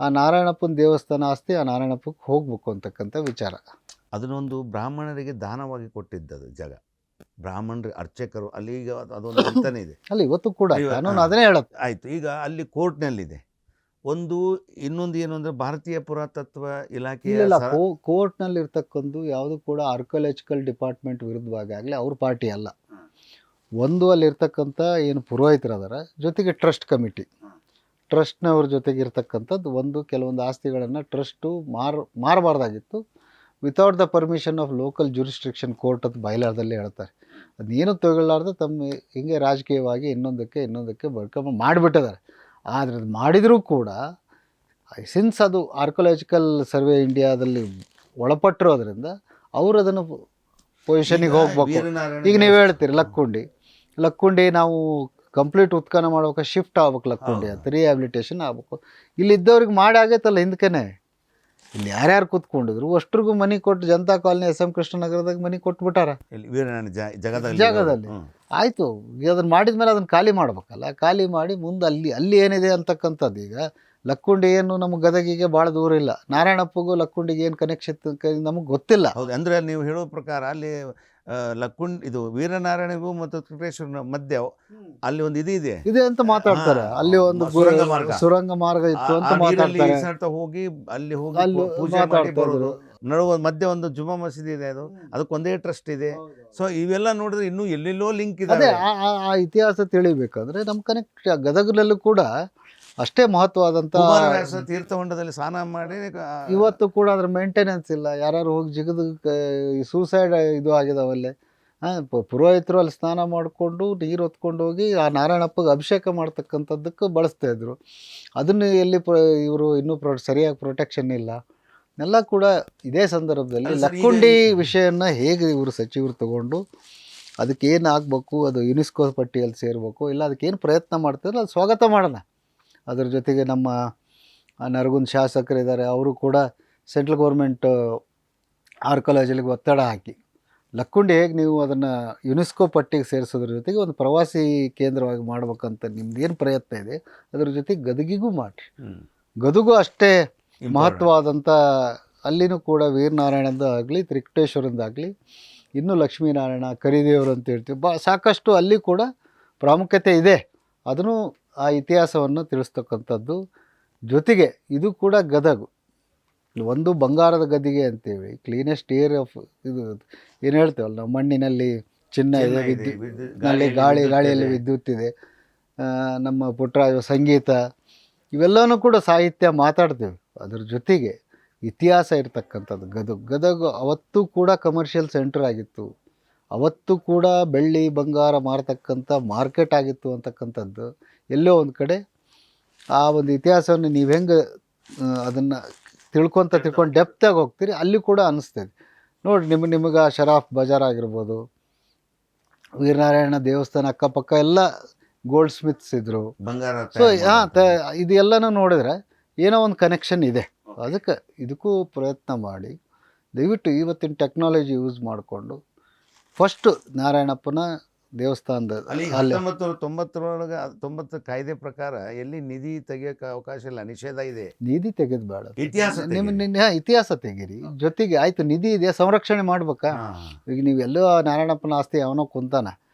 ಆ ನಾರಾಯಣಪ್ಪನ ದೇವಸ್ಥಾನ ಆಸ್ತಿ ಆ ನಾರಾಯಣಪ್ಪಕ್ಕೆ ಹೋಗ್ಬೇಕು ಅಂತಕ್ಕಂಥ ವಿಚಾರ. ಅದನ್ನೊಂದು ಬ್ರಾಹ್ಮಣರಿಗೆ ದಾನವಾಗಿ ಕೊಟ್ಟಿದ್ದದು ಜಾಗ. ಬ್ರಾಹ್ಮಣರು ಅರ್ಚಕರು ಅಲ್ಲಿ ಈಗ ಅದೊಂದು ಅಂತಾನೆ ಇದೆ ಅಲ್ಲಿ ಇವತ್ತು ಕೂಡ ಕಾನೂನು ಅದನ್ನೇ ಹೇಳುತ್ತೆ. ಆಯಿತು, ಈಗ ಅಲ್ಲಿ ಕೋರ್ಟ್ನಲ್ಲಿದೆ. ಇನ್ನೊಂದು ಏನು ಅಂದರೆ ಭಾರತೀಯ ಪುರಾತತ್ವ ಇಲಾಖೆಯ ಕೋರ್ಟ್ನಲ್ಲಿ ಇರ್ತಕ್ಕಂಥ ಯಾವುದು ಕೂಡ ಆರ್ಕಿಯಾಲಜಿಕಲ್ ಡಿಪಾರ್ಟ್ಮೆಂಟ್ ವಿರುದ್ಧವಾಗಿ ಆಗಲಿ ಅವ್ರ ಪಾರ್ಟಿ ಅಲ್ಲ. ಒಂದು ಅಲ್ಲಿರ್ತಕ್ಕಂಥ ಏನು ಪುರೋಹಿತರು ಅದರ ಜೊತೆಗೆ ಟ್ರಸ್ಟ್ ಕಮಿಟಿ, ಟ್ರಸ್ಟ್ನವ್ರ ಜೊತೆಗೆ ಇರ್ತಕ್ಕಂಥದ್ದು ಒಂದು ಕೆಲವೊಂದು ಆಸ್ತಿಗಳನ್ನು ಟ್ರಸ್ಟು ಮಾರಬಾರ್ದಾಗಿತ್ತು without the permission of local jurisdiction court ಅಂತ ಬಯಲಾರದಲ್ಲಿ ಹೇಳ್ತಾರೆ. ಅದೇನು ತಗೊಳ್ಳಾರ್ದು ತಮ್ಮ ಹಿಂಗೆ ರಾಜಕೀಯವಾಗಿ ಇನ್ನೊಂದಕ್ಕೆ ಬರ್ಕೊಂಬ ಮಾಡಿಬಿಟ್ಟಿದ್ದಾರೆ. ಆದರೆ ಅದು ಮಾಡಿದರೂ ಕೂಡ ಸಿನ್ಸ್ ಅದು ಆರ್ಕಿಯಾಲಜಿಕಲ್ ಸರ್ವೆ ಇಂಡಿಯಾದಲ್ಲಿ ಒಳಪಟ್ಟಿರೋದ್ರಿಂದ ಅವರು ಅದನ್ನು ಪೊಸಿಷನಿಗೆ ಹೋಗ್ಬೇಕು. ಈಗ ನೀವು ಹೇಳ್ತೀರಿ ಲಕ್ಕುಂಡಿ ನಾವು ಕಂಪ್ಲೀಟ್ ಉತ್ಖನನ ಮಾಡ್ಬೇಕು, ಶಿಫ್ಟ್ ಆಗ್ಬೇಕು ಲಕ್ಕುಂಡಿ ಅಂತ, ರಿಹ್ಯಾಬಿಲಿಟೇಷನ್ ಆಗ್ಬೇಕು. ಇಲ್ಲಿದ್ದವ್ರಿಗೆ ಮಾಡಿ ಆಗೈತಲ್ಲ ಹಿಂದಕ್ಕೇ. ಇಲ್ಲಿ ಯಾರ್ಯಾರು ಕೂತ್ಕೊಂಡಿದ್ರು ಅಷ್ಟ್ರಿಗೂ ಮನೆ ಕೊಟ್ಟು ಜನತಾ ಕಾಲನಿ ಎಸ್ ಎಂ ಕೃಷ್ಣನಗರದಾಗ ಮನೆ ಕೊಟ್ಬಿಟ್ಟಾರ ಜಾಗದಲ್ಲಿ. ಆಯಿತು, ಅದನ್ನು ಮಾಡಿದ ಮೇಲೆ ಅದನ್ನು ಖಾಲಿ ಮಾಡ್ಬೇಕಲ್ಲ, ಖಾಲಿ ಮಾಡಿ ಮುಂದೆ ಅಲ್ಲಿ ಏನಿದೆ ಅಂತಕ್ಕಂಥದ್ದು. ಈಗ ಲಕ್ಕುಂಡಿ ಏನು ನಮ್ಮ ಗದಗಿಗೆ ಭಾಳ ದೂರ ಇಲ್ಲ, ನಾರಾಯಣಪ್ಪಗೂ ಲಕ್ಕುಂಡಿಗೆ ಏನು ಕನೆಕ್ಷನ್ ನಮಗೆ ಗೊತ್ತಿಲ್ಲ. ಹೌದು, ಅಂದರೆ ನೀವು ಹೇಳೋ ಪ್ರಕಾರ ಅಲ್ಲಿ ಇದು ವೀರನಾರಾಯಣಗೂ ಮತ್ತು ವೆಂಕಟೇಶ್ವರನ ಮಧ್ಯ ಅಲ್ಲಿ ಒಂದು ಇದೆ ಅಂತ ಮಾತಾಡ್ತಾರೆ. ಅಲ್ಲಿ ಒಂದು ಸುರಂಗ ಮಾರ್ಗ ಇತ್ತು ಅಂತ ಮಾತಾಡ್ತಾರೆ. ಹೋಗಿ ಪೂಜೆ ಮಾಡಿ ಬರೋದು. ನಡುವ ಮಧ್ಯೆ ಒಂದು ಜುಮಾ ಮಸೀದಿ ಇದೆ, ಅದಕ್ಕೊಂದೇ ಟ್ರಸ್ಟ್ ಇದೆ. ಸೊ ಇವೆಲ್ಲ ನೋಡಿದ್ರೆ ಇನ್ನೂ ಎಲ್ಲೆಲ್ಲೋ ಲಿಂಕ್ ಇದೆ. ಆ ಇತಿಹಾಸ ತಿಳಿಬೇಕಂದ್ರೆ ನಮ್ಮ ಕನೆಕ್ಟ್ ಗದಗನಲ್ಲೂ ಕೂಡ ಅಷ್ಟೇ ಮಹತ್ವವಾದಂಥ ತೀರ್ಥಹೊಂಡದಲ್ಲಿ ಸ್ನಾನ ಮಾಡಿ ಇವತ್ತು ಕೂಡ ಅದ್ರ ಮೇಂಟೆನೆನ್ಸ್ ಇಲ್ಲ. ಯಾರು ಹೋಗಿ ಜಿಗದು ಸೂಸೈಡ್ ಇದು ಆಗಿದಾವಲ್ಲೇ. ಪುರೋಹಿತರು ಅಲ್ಲಿ ಸ್ನಾನ ಮಾಡಿಕೊಂಡು ನೀರು ಹೊತ್ಕೊಂಡು ಹೋಗಿ ಆ ನಾರಾಯಣಪ್ಪಗೆ ಅಭಿಷೇಕ ಮಾಡ್ತಕ್ಕಂಥದ್ದಕ್ಕೆ ಬಳಸ್ತಾಯಿದ್ರು. ಅದನ್ನು ಎಲ್ಲಿ ಇವರು ಇನ್ನೂ ಸರಿಯಾಗಿ ಪ್ರೊಟೆಕ್ಷನ್ ಇಲ್ಲ. ಎಲ್ಲ ಕೂಡ ಇದೇ ಸಂದರ್ಭದಲ್ಲಿ ಲಕ್ಕುಂಡಿ ವಿಷಯನ ಹೇಗೆ ಇವರು ಸಚಿವರು ತಗೊಂಡು ಅದಕ್ಕೆ ಏನು ಆಗಬೇಕು, ಅದು ಯುನೆಸ್ಕೋ ಪಟ್ಟಿಯಲ್ಲಿ ಸೇರಬೇಕು, ಇಲ್ಲ ಅದಕ್ಕೇನು ಪ್ರಯತ್ನ ಮಾಡ್ತಿದ್ರೆ ಅದು ಸ್ವಾಗತ ಮಾಡೋಣ. ಅದ್ರ ಜೊತೆಗೆ ನಮ್ಮ ನರಗುಂದ ಶಾಸಕರಿದ್ದಾರೆ, ಅವರು ಕೂಡ ಸೆಂಟ್ರಲ್ ಗೌರ್ಮೆಂಟ್ ಆರ್ಕಿಯಾಲಜಿಗೆ ಒತ್ತಡ ಹಾಕಿ ಲಕ್ಕುಂಡಿ ಹೇಗೆ ನೀವು ಅದನ್ನು ಯುನೆಸ್ಕೋ ಪಟ್ಟಿಗೆ ಸೇರಿಸೋದ್ರ ಜೊತೆಗೆ ಒಂದು ಪ್ರವಾಸಿ ಕೇಂದ್ರವಾಗಿ ಮಾಡ್ಬೇಕಂತ ನಿಮ್ದು ಏನು ಪ್ರಯತ್ನ ಇದೆ ಅದ್ರ ಜೊತೆಗೆ ಗದಗಿಗೂ ಮಾಡಿರಿ. ಗದಗೂ ಅಷ್ಟೇ ಮಹತ್ವವಾದಂಥ, ಅಲ್ಲಿನೂ ಕೂಡ ವೀರನಾರಾಯಣದ ಆಗಲಿ ತ್ರಿಕಟೇಶ್ವರಂದಾಗಲಿ ಇನ್ನೂ ಲಕ್ಷ್ಮೀನಾರಾಯಣ ಕರಿದೇವರು ಅಂತ ಹೇಳ್ತೀವಿ, ಸಾಕಷ್ಟು ಅಲ್ಲಿ ಕೂಡ ಪ್ರಾಮುಖ್ಯತೆ ಇದೆ. ಅದನ್ನು ಆ ಇತಿಹಾಸವನ್ನು ತಿಳಿಸ್ತಕ್ಕಂಥದ್ದು. ಜೊತೆಗೆ ಇದು ಕೂಡ ಗದಗು ಒಂದು ಬಂಗಾರದ ಗದಿಗೆ ಅಂತೇಳಿ, ಕ್ಲೀನೆಸ್ಟ್ ಏರ್ ಆಫ್ ಇದು ಏನು ಹೇಳ್ತೇವಲ್ಲ ನಾವು, ಮಣ್ಣಿನಲ್ಲಿ ಚಿನ್ನ ಇದೆ, ನಲ್ಲಿ ಗಾಳಿಯಲ್ಲಿ ವಿದ್ಯುತ್ ಇದೆ, ನಮ್ಮ ಪುಟ್ಟರಾಜ ಸಂಗೀತ, ಇವೆಲ್ಲವೂ ಕೂಡ ಸಾಹಿತ್ಯ ಮಾತಾಡ್ತೇವೆ. ಅದ್ರ ಜೊತೆಗೆ ಇತಿಹಾಸ ಇರ್ತಕ್ಕಂಥದ್ದು ಗದಗ ಅವತ್ತು ಕೂಡ ಕಮರ್ಷಿಯಲ್ ಸೆಂಟರ್ ಆಗಿತ್ತು, ಅವತ್ತು ಕೂಡ ಬೆಳ್ಳಿ ಬಂಗಾರ ಮಾರತಕ್ಕಂಥ ಮಾರ್ಕೆಟ್ ಆಗಿತ್ತು ಅಂತಕ್ಕಂಥದ್ದು. ಎಲ್ಲೋ ಒಂದು ಕಡೆ ಆ ಒಂದು ಇತಿಹಾಸವನ್ನು ನೀವು ಹೆಂಗೆ ಅದನ್ನು ತಿಳ್ಕೊಂಡು ಡೆಪ್ತಾಗಿ ಹೋಗ್ತೀರಿ ಅಲ್ಲಿ ಕೂಡ ಅನ್ನಿಸ್ತದೆ ನೋಡಿ. ನಿಮಗೆ ಶರಾಫ್ ಬಜಾರ್ ಆಗಿರ್ಬೋದು, ವೀರನಾರಾಯಣ ದೇವಸ್ಥಾನ ಅಕ್ಕಪಕ್ಕ ಎಲ್ಲ ಗೋಲ್ಡ್ ಸ್ಮಿತ್ಸ್ ಇದ್ದರು, ಬಂಗಾರ. ಸೊ ಇದೆಲ್ಲನೂ ನೋಡಿದ್ರೆ ಏನೋ ಒಂದು ಕನೆಕ್ಷನ್ ಇದೆ. ಅದಕ್ಕೆ ಇದಕ್ಕೂ ಪ್ರಯತ್ನ ಮಾಡಿ ದಯವಿಟ್ಟು ಇವತ್ತಿನ ಟೆಕ್ನಾಲಜಿ ಯೂಸ್ ಮಾಡಿಕೊಂಡು ಫಸ್ಟು ನಾರಾಯಣಪ್ಪನ ದೇವಸ್ಥಾನದ ಅಲ್ಲಿ ಅಲ್ಲಿ 1990 90 ಕಾಯ್ದೆ ಪ್ರಕಾರ ಎಲ್ಲಿ ನಿಧಿ ತೆಗಿಯೋಕೆ ಅವಕಾಶ ಇಲ್ಲ, ನಿಷೇಧ ಇದೆ. ನಿಧಿ ತೆಗೆದು ಬೇಡ, ಇತಿಹಾಸ ಇತಿಹಾಸ ತೆಗೀರಿ. ಜೊತೆಗೆ ಆಯ್ತು ನಿಧಿ ಇದೆ, ಸಂರಕ್ಷಣೆ ಮಾಡ್ಬೇಕಾ? ಹಾ. ಈಗ ನೀವೆಲ್ಲೋ ನಾರಾಯಣಪ್ಪನ ಆಸ್ತಿ ಅವನೋ ಕುಂತಾನ,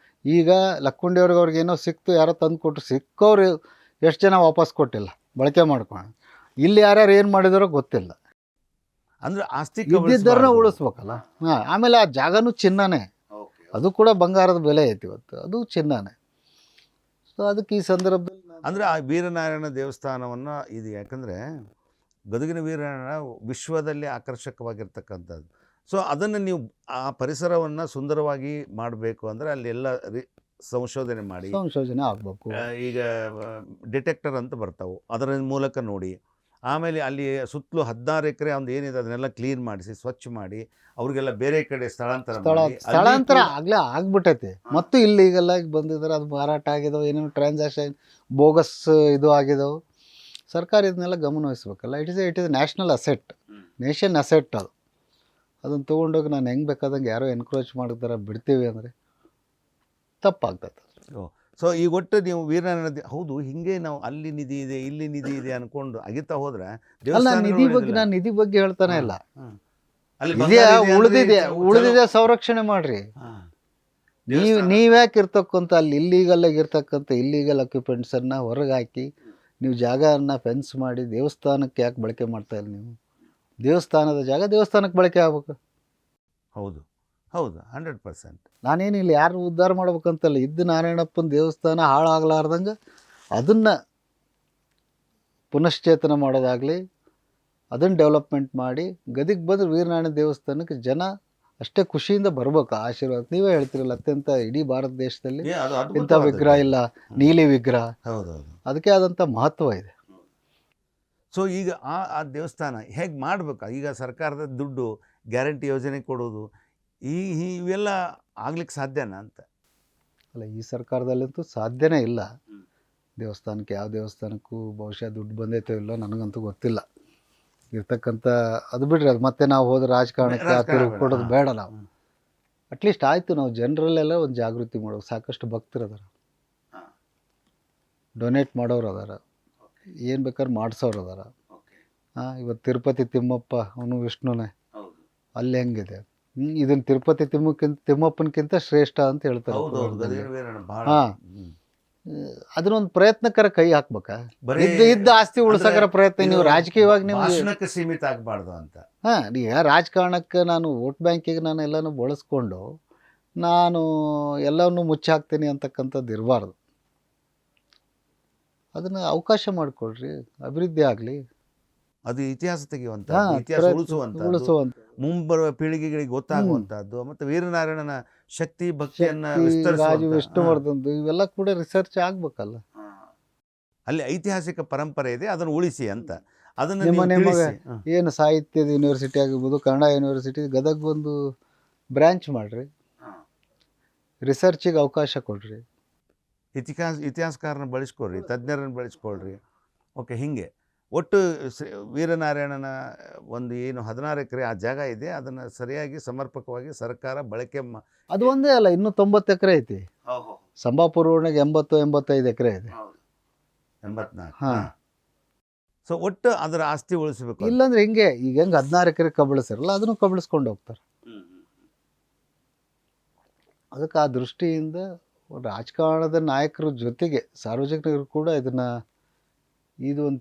ಈಗ ಲಕ್ಕುಂಡಿಯವ್ರಿಗೆ ಅವ್ರಿಗೇನೋ ಸಿಕ್ತು, ಯಾರೋ ತಂದು ಕೊಟ್ಟು ಸಿಕ್ಕವ್ರು ಎಷ್ಟು ಜನ ವಾಪಸ್ ಕೊಟ್ಟಿಲ್ಲ, ಬಳಕೆ ಮಾಡ್ಕೊಂಡು. ಇಲ್ಲಿ ಯಾರ್ಯಾರು ಏನು ಮಾಡಿದಾರೋ ಗೊತ್ತಿಲ್ಲ. ಅಂದ್ರೆ ಆಸ್ತಿ ಇದ್ದಿದ್ದರನ್ನ ಉಳಿಸ್ಬೇಕಲ್ಲ. ಹಾಂ, ಆಮೇಲೆ ಆ ಜಾಗನೂ ಚಿನ್ನನೇ, ಅದು ಕೂಡ ಬಂಗಾರದ ಬೆಲೆ ಐತಿ ಇವತ್ತು, ಅದು ಚಿನ್ನನೇ. ಸೊ ಅದಕ್ಕೆ ಈ ಸಂದರ್ಭದಲ್ಲಿ ಅಂದರೆ ಆ ವೀರನಾರಾಯಣ ದೇವಸ್ಥಾನವನ್ನು ಇದು, ಯಾಕಂದರೆ ಗದಗಿನ ವೀರನಾರಾಯಣ ವಿಶ್ವದಲ್ಲಿ ಆಕರ್ಷಕವಾಗಿರ್ತಕ್ಕಂಥದ್ದು. ಸೊ ಅದನ್ನು ನೀವು ಆ ಪರಿಸರವನ್ನು ಸುಂದರವಾಗಿ ಮಾಡಬೇಕು ಅಂದರೆ ಅಲ್ಲೆಲ್ಲ ಸಂಶೋಧನೆ ಮಾಡಿ, ಸಂಶೋಧನೆ ಆಗಬೇಕು. ಈಗ ಡಿಟೆಕ್ಟರ್ ಅಂತ ಬರ್ತಾವೆ, ಅದರ ಮೂಲಕ ನೋಡಿ. ಆಮೇಲೆ ಅಲ್ಲಿ ಸುತ್ತಲೂ 16 ಎಕರೆ ಒಂದು ಏನಿದೆ ಅದನ್ನೆಲ್ಲ ಕ್ಲೀನ್ ಮಾಡಿಸಿ, ಸ್ವಚ್ಛ ಮಾಡಿ, ಅವ್ರಿಗೆಲ್ಲ ಬೇರೆ ಕಡೆ ಸ್ಥಳಾಂತರ ಆಗಲೇ ಆಗ್ಬಿಟ್ಟೈತಿ. ಮತ್ತು ಇಲ್ಲಿ ಈಗೆಲ್ಲ ಬಂದಿದ್ದಾರೆ, ಅದು ಮಾರಾಟ ಆಗಿದಾವೆ, ಏನೇನು ಟ್ರಾನ್ಸಾಕ್ಷನ್ ಬೋಗಸ್ ಇದು ಆಗಿದಾವೆ. ಸರ್ಕಾರ ಇದನ್ನೆಲ್ಲ ಗಮನ ವಹಿಸ್ಬೇಕಲ್ಲ. It is national asset, nation asset ಅದು. ಅದನ್ನು ತೊಗೊಂಡೋಗಿ ನಾನು ಹೆಂಗೆ ಬೇಕಾದಂಗೆ ಯಾರೋ ಎನ್ಕ್ರೋಚ್ ಮಾಡಿದಾರ ಬಿಡ್ತೀವಿ ಅಂದರೆ ತಪ್ಪಾಗ್ತದೆ. ಸೊ ಈಗ ಒಟ್ಟು ನೀವು ವೀರನಾರಾಯಣ ಹೌದು ಹಿಂಗೆ ನಾವು ಅಲ್ಲಿ ನಿಧಿ ಇದೆ ಇಲ್ಲಿ ನಿಧಿ ಇದೆ ಅನ್ಕೊಂಡು ಅಗಿತಾ ಹೋದ್ರೆ ಅಲ್ಲ, ನಿಧಿ ಬಗ್ಗೆ ನಾನು ನಿಧಿ ಬಗ್ಗೆ ಹೇಳ್ತಾನೆ ಇಲ್ಲ. ಅಲ್ಲಿ ಉಳಿದಿದೆ ಸಂರಕ್ಷಣೆ ಮಾಡ್ರಿ. ನೀವ್ಯಾಕೆ ಇರ್ತಕ್ಕಂಥ ಅಲ್ಲಿ ಇಲ್ಲೀಗಲ್ ಅಕ್ಯುಪೆಂಟ್ಸನ್ನು ಹೊರಗೆ ಹಾಕಿ ನೀವು ಜಾಗವನ್ನು ಫೆನ್ಸ್ ಮಾಡಿ ದೇವಸ್ಥಾನಕ್ಕೆ ಯಾಕೆ ಬಳಕೆ ಮಾಡ್ತಾ ಇಲ್ಲ? ನೀವು ದೇವಸ್ಥಾನದ ಜಾಗ ದೇವಸ್ಥಾನಕ್ಕೆ ಬಳಕೆ ಆಗ್ಬೇಕು. ಹೌದು ಹೌದು 100%. ನಾನೇನಿಲ್ಲ ಯಾರು ಉದ್ಧಾರ ಮಾಡ್ಬೇಕಂತಲ್ಲ, ಇದ್ದು ನಾರಾಯಣಪ್ಪನ ದೇವಸ್ಥಾನ ಹಾಳಾಗಲಾರ್ದಂಗೆ ಅದನ್ನು ಪುನಶ್ಚೇತನ ಮಾಡೋದಾಗಲಿ, ಅದನ್ನು ಡೆವಲಪ್ಮೆಂಟ್ ಮಾಡಿ ಗದಿಗೆ ಬಂದ್ರೆ ವೀರನಾರಾಯಣ ದೇವಸ್ಥಾನಕ್ಕೆ ಜನ ಅಷ್ಟೇ ಖುಷಿಯಿಂದ ಬರ್ಬೇಕು. ಆಶೀರ್ವಾದ ನೀವೇ ಹೇಳ್ತಿರಲ್ಲ, ಅತ್ಯಂತ ಇಡೀ ಭಾರತ ದೇಶದಲ್ಲಿ ಇಂಥ ವಿಗ್ರಹ ಇಲ್ಲ, ನೀಲಿ ವಿಗ್ರಹ. ಅದಕ್ಕೆ ಆದಂಥ ಮಹತ್ವ ಇದೆ. ಸೊ ಈಗ ಆ ದೇವಸ್ಥಾನ ಹೇಗೆ ಮಾಡಬೇಕು? ಈಗ ಸರ್ಕಾರದ ದುಡ್ಡು ಗ್ಯಾರಂಟಿ ಯೋಜನೆ ಕೊಡೋದು ಇವೆಲ್ಲ ಆಗ್ಲಿಕ್ಕೆ ಸಾಧ್ಯನಾ ಅಂತ? ಅಲ್ಲ, ಈ ಸರ್ಕಾರದಲ್ಲಂತೂ ಸಾಧ್ಯನೇ ಇಲ್ಲ. ದೇವಸ್ಥಾನಕ್ಕೆ ಯಾವ ದೇವಸ್ಥಾನಕ್ಕೂ ಬಹುಶಃ ದುಡ್ಡು ಬಂದೈತೋ ಇಲ್ಲೋ ನನಗಂತೂ ಗೊತ್ತಿಲ್ಲ. ಇರ್ತಕ್ಕಂಥ ಅದು ಬಿಡ್ರಿ, ಅದು ಮತ್ತೆ ನಾವು ಹೋದ್ರೆ ರಾಜಕಾರಣಕ್ಕೆ ತಿರುಗಿ ಕೊಡೋದು ಬೇಡ. ನಾವು ಅಟ್ಲೀಸ್ಟ್ ಆಯಿತು, ನಾವು ಜನರಲ್ಲೆಲ್ಲ ಒಂದು ಜಾಗೃತಿ ಮಾಡೋದು. ಸಾಕಷ್ಟು ಭಕ್ತರು ಅದಾರ, ಡೊನೇಟ್ ಮಾಡೋರು ಅದಾರ, ಏನು ಬೇಕಾದ್ರೆ ಮಾಡಿಸೋರು ಅದಾರ. ಇವತ್ತು ತಿರುಪತಿ ತಿಮ್ಮಪ್ಪ ಅವನು ವಿಷ್ಣುನೇ, ಅಲ್ಲಿ ಹೆಂಗಿದೆ, ಇದನ್ನು ತಿರುಪತಿ ತಿಮ್ಮಪ್ಪನಕ್ಕಿಂತ ಶ್ರೇಷ್ಠ ಅಂತ ಹೇಳ್ತಾರೆ. ಹಾಂ, ಅದನ್ನೊಂದು ಪ್ರಯತ್ನಕರ ಕೈ ಹಾಕ್ಬೇಕಾ? ಇದ್ದ ಆಸ್ತಿ ಉಳಿಸಕರ ಪ್ರಯತ್ನ. ನೀವು ರಾಜಕೀಯವಾಗಿ ನೀವು ಸೀಮಿತ ಆಗಬಾರ್ದು ಅಂತ. ಹಾಂ, ಈಗ ರಾಜಕಾರಣಕ್ಕೆ ನಾನು ವೋಟ್ ಬ್ಯಾಂಕಿಗೆ ನಾನು ಎಲ್ಲನೂ ಬಳಸ್ಕೊಂಡು ನಾನು ಎಲ್ಲವನ್ನೂ ಮುಚ್ಚಾಕ್ತೀನಿ ಅಂತಕ್ಕಂಥದ್ದು ಇರಬಾರ್ದು. ಅದನ್ನು ಅವಕಾಶ ಮಾಡಿಕೊಡ್ರಿ, ಅಭಿವೃದ್ಧಿ ಆಗಲಿ. ಅದು ಇತಿಹಾಸ ತೆಗೆಯುವಂಥ, ಇತಿಹಾಸ ಉಳಿಸುವಂಥ, ಮುಂಬರುವ ಪೀಳಿಗೆಗಳಿಗೆ ಗೊತ್ತಾಗುವಂಥದ್ದು. ಮತ್ತು ವೀರನಾರಾಯಣನ ಶಕ್ತಿ ಭಕ್ತಿಯನ್ನು ವಿಷ್ಣುವರ್ಧನ್ದು ಇವೆಲ್ಲ ಕೂಡ ರಿಸರ್ಚ್ ಆಗ್ಬೇಕಲ್ಲ. ಅಲ್ಲಿ ಐತಿಹಾಸಿಕ ಪರಂಪರೆ ಇದೆ, ಅದನ್ನು ಉಳಿಸಿ ಅಂತ. ಅದನ್ನು ಏನು ಸಾಹಿತ್ಯದ ಯೂನಿವರ್ಸಿಟಿ ಆಗಿರ್ಬೋದು, ಕನ್ನಡ ಯೂನಿವರ್ಸಿಟಿ, ಗದಗ ಒಂದು ಬ್ರ್ಯಾಂಚ್ ಮಾಡಿರಿ, ರಿಸರ್ಚಿಗೆ ಅವಕಾಶ ಕೊಡ್ರಿ, ಇತಿಹಾಸಕಾರನ ಬಳಸ್ಕೊಳ್ರಿ, ತಜ್ಞರನ್ನು ಬಳಸ್ಕೊಳ್ರಿ. ಓಕೆ, ಹೀಗೆ ಒಟ್ಟು ವೀರನಾರಾಯಣನ ಒಂದು ಏನು 16 ಎಕರೆ ಆ ಜಾಗ ಇದೆ, ಅದನ್ನು ಸರಿಯಾಗಿ ಸಮರ್ಪಕವಾಗಿ ಸರ್ಕಾರ ಬಳಕೆ ಅದು ಒಂದೇ ಅಲ್ಲ, ಇನ್ನೂ 90 ಎಕರೆ ಐತಿ. ಸಂಬಾಪುರ ರೋಡ್ನಾಗ 80-85 ಎಕರೆ ಇದೆ. 84. ಹಾಂ. ಸೊ ಒಟ್ಟು ಅದರ ಆಸ್ತಿ ಉಳಿಸ್ಬೇಕು. ಇಲ್ಲಾಂದ್ರೆ ಹಿಂಗೆ ಈಗ ಹೆಂಗೆ 16 ಎಕರೆ ಕಬಳಿಸಿರಲ್ಲ, ಅದನ್ನು ಕಬಳಿಸ್ಕೊಂಡು ಹೋಗ್ತಾರೆ. ಅದಕ್ಕೆ ಆ ದೃಷ್ಟಿಯಿಂದ ರಾಜಕಾರಣದ ನಾಯಕರ ಜೊತೆಗೆ ಸಾರ್ವಜನಿಕರು ಕೂಡ ಇದು ಒಂದು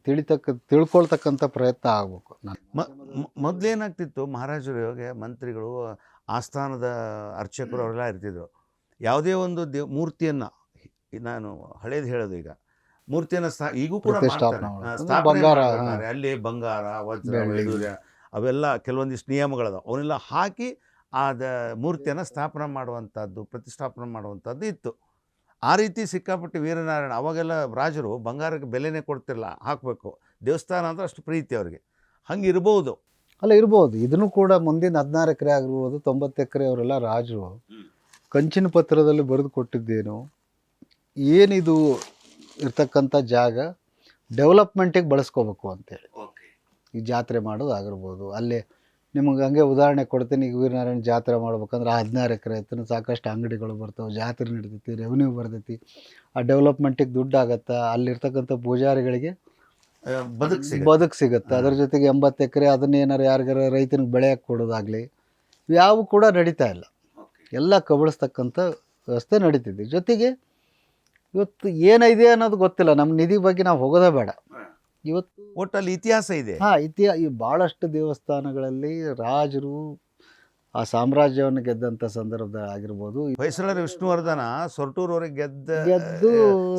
ತಿಳ್ಕೊಳ್ತಕ್ಕಂಥ ಪ್ರಯತ್ನ ಆಗಬೇಕು. ಮೊದಲೇನಾಗ್ತಿತ್ತು, ಮಹಾರಾಜರು ಮಂತ್ರಿಗಳು, ಆಸ್ಥಾನದ ಅರ್ಚಕರು ಅವರೆಲ್ಲ ಇರ್ತಿದ್ರು. ಯಾವುದೇ ಒಂದು ಮೂರ್ತಿಯನ್ನು, ನಾನು ಹಳೇದು ಹೇಳೋದು, ಈಗ ಮೂರ್ತಿಯನ್ನು ಈಗೂ ಕೂಡ ಸ್ಥಾಪನೆ ಅಲ್ಲಿ ಬಂಗಾರ, ವಜ್ರ, ವೈಡೂರ್ಯ ಅವೆಲ್ಲ ಕೆಲವೊಂದಿಷ್ಟು ನಿಯಮಗಳದಾವೆ. ಅವನ್ನೆಲ್ಲ ಹಾಕಿ ಮೂರ್ತಿಯನ್ನು ಸ್ಥಾಪನೆ ಮಾಡುವಂಥದ್ದು, ಪ್ರತಿಷ್ಠಾಪನೆ ಮಾಡುವಂಥದ್ದು ಇತ್ತು. ಆ ರೀತಿ ಸಿಕ್ಕಾಪಟ್ಟೆ ವೀರನಾರಾಯಣ ಅವಾಗೆಲ್ಲ ರಾಜರು ಬಂಗಾರಕ್ಕೆ ಬೆಲೆನೇ ಕೊಡ್ತಿರಲ್ಲ, ಹಾಕಬೇಕು. ದೇವಸ್ಥಾನ ಅಂದ್ರೆ ಅಷ್ಟು ಪ್ರೀತಿ ಅವ್ರಿಗೆ. ಹಂಗೆ ಇರ್ಬೋದು, ಅಲ್ಲ ಇರ್ಬೋದು. ಇದನ್ನು ಕೂಡ ಮುಂದಿನ 16 ಎಕರೆ ಆಗಿರ್ಬೋದು, 90 ಎಕರೆ ಅವರೆಲ್ಲ ರಾಜರು ಕಂಚಿನ ಪತ್ರದಲ್ಲಿ ಬರೆದು ಕೊಟ್ಟಿದ್ದೇನು, ಏನಿದು ಇರ್ತಕ್ಕಂಥ ಜಾಗ ಡೆವಲಪ್ಮೆಂಟಿಗೆ ಬಳಸ್ಕೋಬೇಕು ಅಂತೇಳಿ. ಈ ಜಾತ್ರೆ ಮಾಡೋದು ಆಗಿರ್ಬೋದು, ಅಲ್ಲೇ ನಿಮಗೆ ಹಂಗೆ ಉದಾಹರಣೆ ಕೊಡ್ತೀನಿ. ಈಗ ವೀರನಾರಾಯಣ ಜಾತ್ರೆ ಮಾಡ್ಬೇಕಂದ್ರೆ 16 ಎಕರೆ ಐತನ ಸಾಕಷ್ಟು ಅಂಗಡಿಗಳು ಬರ್ತಾವೆ, ಜಾತ್ರೆ ನಡಿತೈತಿ, ರೆವೆನ್ಯೂ ಬರ್ತೈತಿ, ಆ ಡೆವಲಪ್ಮೆಂಟಿಗೆ ದುಡ್ಡು ಆಗತ್ತೆ, ಅಲ್ಲಿರ್ತಕ್ಕಂಥ ಪೂಜಾರಿಗಳಿಗೆ ಬದುಕು ಸಿಗುತ್ತೆ. ಅದ್ರ ಜೊತೆಗೆ 80 ಎಕರೆ ಅದನ್ನೇನಾರು ಯಾರಿಗಾರ ರೈತನಿಗೆ ಬೆಳೆಯಕ್ಕೆ ಕೊಡೋದಾಗಲಿ ಇವ್ಯಾವು ಕೂಡ ನಡೀತಾ ಇಲ್ಲ. ಎಲ್ಲ ಕಬಳಿಸ್ತಕ್ಕಂಥ ವ್ಯವಸ್ಥೆ ನಡೀತಿದೆ. ಜೊತೆಗೆ ಇವತ್ತು ಏನಿದೆ ಅನ್ನೋದು ಗೊತ್ತಿಲ್ಲ. ನಮ್ಮ ನಿಧಿ ಬಗ್ಗೆ ನಾವು ಹೋಗೋದೇ ಬೇಡ. ಇವತ್ತು ಒಟ್ಟಲ್ಲಿ ಇತಿಹಾಸ ಇದೆ. ಈ ಭಾಳಷ್ಟು ದೇವಸ್ಥಾನಗಳಲ್ಲಿ ರಾಜರು ಆ ಸಾಮ್ರಾಜ್ಯವನ್ನು ಗೆದ್ದಂಥ ಸಂದರ್ಭ ಆಗಿರ್ಬೋದು, ಹೊಯ್ಸಳರ ವಿಷ್ಣುವರ್ಧನ ಸೊರಟೂರವರೆಗೆ ಗೆದ್ದು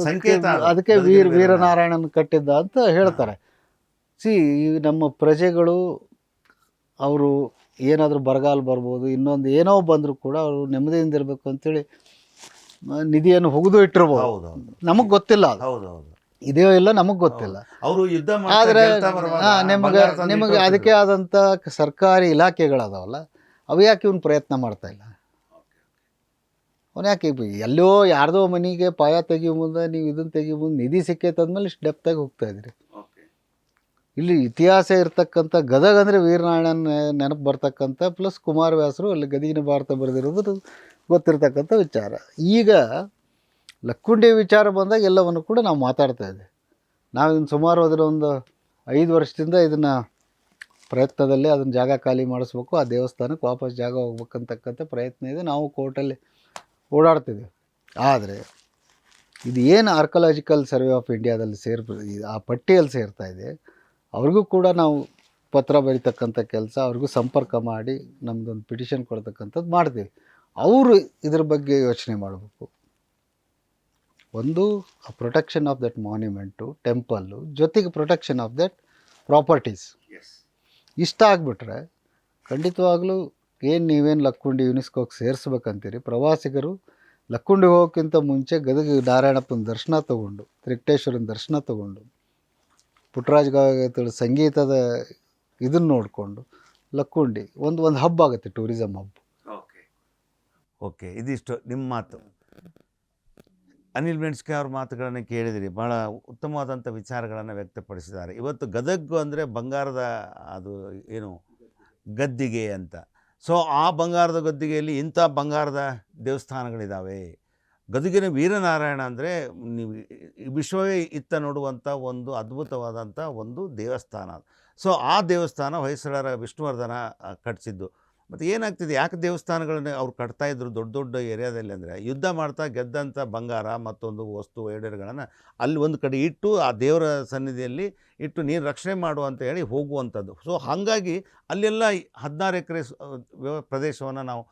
ಸಂಕೇತ ಅದು. ಅದಕ್ಕೆ ವೀರನಾರಾಯಣನ ಕಟ್ಟಿದ್ದ ಅಂತ ಹೇಳ್ತಾರೆ. ಈ ನಮ್ಮ ಪ್ರಜೆಗಳು ಅವರು ಏನಾದರೂ ಬರಗಾಲ ಬರ್ಬೋದು, ಇನ್ನೊಂದು ಏನೋ ಬಂದರೂ ಕೂಡ ಅವರು ನೆಮ್ಮದಿಯಿಂದ ಇರಬೇಕು ಅಂತೇಳಿ ನಿಧಿಯನ್ನು ಹುಗಿದು ಇಟ್ಟಿರ್ಬೋದು. ಹೌದೌದು, ನಮಗೆ ಗೊತ್ತಿಲ್ಲ ಅದು ಹೌದೌದು, ಇದೆಯೋ ಇಲ್ಲ ನಮಗೆ ಗೊತ್ತಿಲ್ಲ. ಅವರು ಯುದ್ಧ ಆದರೆ ನಿಮಗೆ ಅದಕ್ಕೆ ಆದಂಥ ಸರ್ಕಾರಿ ಇಲಾಖೆಗಳದಾವಲ್ಲ, ಅವು ಯಾಕೆ ಇವನು ಪ್ರಯತ್ನ ಮಾಡ್ತಾ ಇಲ್ಲ? ಅವನು ಯಾಕೆ ಎಲ್ಲೋ ಯಾರ್ದೋ ಮನೆಗೆ ಪಾಯ ತೆಗಿಯೋ ಮುಂದೆ ನೀವು ಇದನ್ನು ತೆಗಿಯೋ ಮುಂದೆ ನಿಧಿ ಸಿಕ್ಕೈತಂದ್ಮೇಲೆ ಇಷ್ಟು ಡೆಪ್ತಾಗಿ ಹೋಗ್ತಾ ಇದ್ರಿ. ಇಲ್ಲಿ ಇತಿಹಾಸ ಇರ್ತಕ್ಕಂಥ ಗದಗ ಅಂದರೆ ವೀರನಾರಾಯಣನ ನೆನಪು ಬರ್ತಕ್ಕಂಥ ಪ್ಲಸ್ ಕುಮಾರವ್ಯಾಸರು ಅಲ್ಲಿ ಗದಗಿನ ಭಾರತ ಬರೆದಿರೋದು ಗೊತ್ತಿರ್ತಕ್ಕಂಥ ವಿಚಾರ. ಈಗ ಲಕ್ಕುಂಡಿ ವಿಚಾರ ಬಂದಾಗ ಎಲ್ಲವನ್ನು ಕೂಡ ನಾವು ಮಾತಾಡ್ತಾ ಇದ್ದೀವಿ. ನಾವು ಇದನ್ನು ಸುಮಾರು ಅದರ ಒಂದು 5 ವರ್ಷದಿಂದ ಇದನ್ನು ಪ್ರಯತ್ನದಲ್ಲಿ ಅದನ್ನು ಜಾಗ ಖಾಲಿ ಮಾಡಿಸ್ಬೇಕು, ಆ ದೇವಸ್ಥಾನಕ್ಕೆ ವಾಪಸ್ ಜಾಗ ಹೋಗ್ಬೇಕಂತಕ್ಕಂಥ ಪ್ರಯತ್ನ ಇದೆ. ನಾವು ಕೋರ್ಟಲ್ಲಿ ಓಡಾಡ್ತಿದ್ದೀವಿ. ಆದರೆ ಇದು ಏನು ಆರ್ಕಲಾಜಿಕಲ್ ಸರ್ವೆ ಆಫ್ ಇಂಡಿಯಾದಲ್ಲಿ ಆ ಪಟ್ಟಿಯಲ್ಲಿ ಸೇರ್ತಾ ಇದೆ, ಅವ್ರಿಗೂ ಕೂಡ ನಾವು ಪತ್ರ ಬರೀತಕ್ಕಂಥ ಕೆಲಸ, ಅವ್ರಿಗೂ ಸಂಪರ್ಕ ಮಾಡಿ ನಮ್ಮದೊಂದು ಪಿಟಿಷನ್ ಕೊಡ್ತಕ್ಕಂಥದ್ದು ಮಾಡ್ತೀವಿ. ಅವರು ಇದ್ರ ಬಗ್ಗೆ ಯೋಚನೆ ಮಾಡಬೇಕು. ಒಂದು protection of that monument, temple, ಜೊತೆಗೆ ಪ್ರೊಟೆಕ್ಷನ್ ಆಫ್ ದಟ್ ಪ್ರಾಪರ್ಟೀಸ್. ಇಷ್ಟ ಆಗಿಬಿಟ್ರೆ ಖಂಡಿತವಾಗ್ಲೂ ನೀವೇನು ಲಕ್ಕುಂಡಿ ಯುನೆಸ್ಕೋಗೆ ಸೇರಿಸ್ಬೇಕಂತೀರಿ, ಪ್ರವಾಸಿಗರು ಲಕ್ಕುಂಡಿಗೆ ಹೋಗೋಕ್ಕಿಂತ ಮುಂಚೆ ಗದಗ ನಾರಾಯಣಪ್ಪನ ದರ್ಶನ ತೊಗೊಂಡು, ತ್ರಿಕಟೇಶ್ವರನ ದರ್ಶನ ತೊಗೊಂಡು, ಪುಟ್ಟರಾಜ ಗವಾಯಿಗಳ ಸಂಗೀತದ ಇದನ್ನು ನೋಡಿಕೊಂಡು ಲಕ್ಕುಂಡಿ ಒಂದು ಹಬ್ ಆಗುತ್ತೆ, ಟೂರಿಸಮ್ ಹಬ್. ಓಕೆ, ಇದಿಷ್ಟು ನಿಮ್ಮ ಮಾತು. ಅನಿಲ್ ಮೆಣಸ್ಕೆ ಅವ್ರ ಮಾತುಗಳನ್ನು ಕೇಳಿದಿರಿ. ಭಾಳ ಉತ್ತಮವಾದಂಥ ವಿಚಾರಗಳನ್ನು ವ್ಯಕ್ತಪಡಿಸಿದ್ದಾರೆ. ಇವತ್ತು ಗದಗ ಅಂದರೆ ಬಂಗಾರದ ಅದು ಏನು ಗದ್ದಿಗೆ ಅಂತ. ಸೊ ಆ ಬಂಗಾರದ ಗದ್ದಿಗೆಯಲ್ಲಿ ಇಂಥ ಬಂಗಾರದ ದೇವಸ್ಥಾನಗಳಿದ್ದಾವೆ. ಗದಗಿನ ವೀರನಾರಾಯಣ ಅಂದರೆ ನೀವು ವಿಶ್ವವೇ ಇತ್ತ ನೋಡುವಂಥ ಒಂದು ಅದ್ಭುತವಾದಂಥ ಒಂದು ದೇವಸ್ಥಾನ. ಸೊ ಆ ದೇವಸ್ಥಾನ ಹೊಯ್ಸಳರ ವಿಷ್ಣುವರ್ಧನ ಕಟ್ಟಿಸಿದ್ದು. ಮತ್ತು ಏನಾಗ್ತಿದೆ, ಯಾಕೆ ದೇವಸ್ಥಾನಗಳನ್ನ ಅವ್ರು ಕಟ್ತಾಯಿದ್ರು ದೊಡ್ಡ ದೊಡ್ಡ ಏರಿಯಾದಲ್ಲಿ ಅಂದರೆ, ಯುದ್ಧ ಮಾಡ್ತಾ ಗೆದ್ದಂಥ ಬಂಗಾರ ಮತ್ತೊಂದು ವಸ್ತು ವೈಡೂರ್ಯಗಳನ್ನು ಅಲ್ಲಿ ಒಂದು ಕಡೆ ಇಟ್ಟು ಆ ದೇವರ ಸನ್ನಿಧಿಯಲ್ಲಿ ಇಟ್ಟು ನೀರು ರಕ್ಷಣೆ ಮಾಡು ಅಂತ ಹೇಳಿ ಹೋಗುವಂಥದ್ದು. ಸೊ ಹಾಗಾಗಿ ಅಲ್ಲೆಲ್ಲ 16 ಎಕರೆ ಪ್ರದೇಶವನ್ನು ನಾವು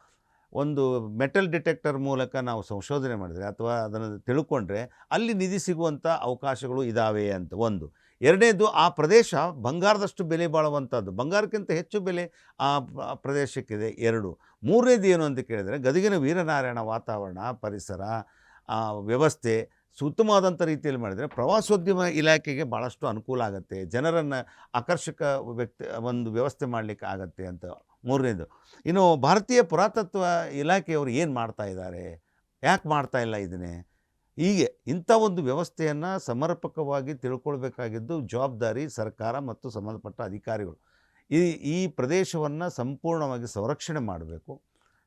ಒಂದು ಮೆಟಲ್ ಡಿಟೆಕ್ಟರ್ ಮೂಲಕ ನಾವು ಸಂಶೋಧನೆ ಮಾಡಿದರೆ ಅಥವಾ ಅದನ್ನು ತಿಳ್ಕೊಂಡ್ರೆ ಅಲ್ಲಿ ನಿಧಿ ಸಿಗುವಂಥ ಅವಕಾಶಗಳು ಇದ್ದಾವೆ ಅಂತ ಒಂದು. ಎರಡನೇದು, ಆ ಪ್ರದೇಶ ಬಂಗಾರದಷ್ಟು ಬೆಲೆ ಬಾಳುವಂಥದ್ದು, ಬಂಗಾರಕ್ಕಿಂತ ಹೆಚ್ಚು ಬೆಲೆ ಆ ಪ್ರದೇಶಕ್ಕಿದೆ. 2. ಮೂರನೇದು ಏನು ಅಂತ ಕೇಳಿದರೆ, ಗದಗಿನ ವೀರನಾರಾಯಣ ವಾತಾವರಣ, ಪರಿಸರ, ವ್ಯವಸ್ಥೆ ಉತ್ತಮವಾದಂಥ ರೀತಿಯಲ್ಲಿ ಮಾಡಿದರೆ ಪ್ರವಾಸೋದ್ಯಮ ಇಲಾಖೆಗೆ ಭಾಳಷ್ಟು ಅನುಕೂಲ ಆಗುತ್ತೆ, ಜನರನ್ನು ಆಕರ್ಷಕ ಒಂದು ವ್ಯವಸ್ಥೆ ಮಾಡಲಿಕ್ಕೆ ಆಗತ್ತೆ ಅಂತ. ಮೂರನೇದು. ಇನ್ನು ಭಾರತೀಯ ಪುರಾತತ್ವ ಇಲಾಖೆಯವರು ಏನು ಮಾಡ್ತಾ ಇದ್ದಾರೆ, ಯಾಕೆ ಮಾಡ್ತಾ ಇಲ್ಲ ಇದನ್ನೇ? ಹೀಗೆ ಇಂಥ ಒಂದು ವ್ಯವಸ್ಥೆಯನ್ನು ಸಮರ್ಪಕವಾಗಿ ತಿಳ್ಕೊಳ್ಬೇಕಾಗಿದ್ದು ಜವಾಬ್ದಾರಿ ಸರ್ಕಾರ ಮತ್ತು ಸಂಬಂಧಪಟ್ಟ ಅಧಿಕಾರಿಗಳು. ಈ ಪ್ರದೇಶವನ್ನು ಸಂಪೂರ್ಣವಾಗಿ ಸಂರಕ್ಷಣೆ ಮಾಡಬೇಕು,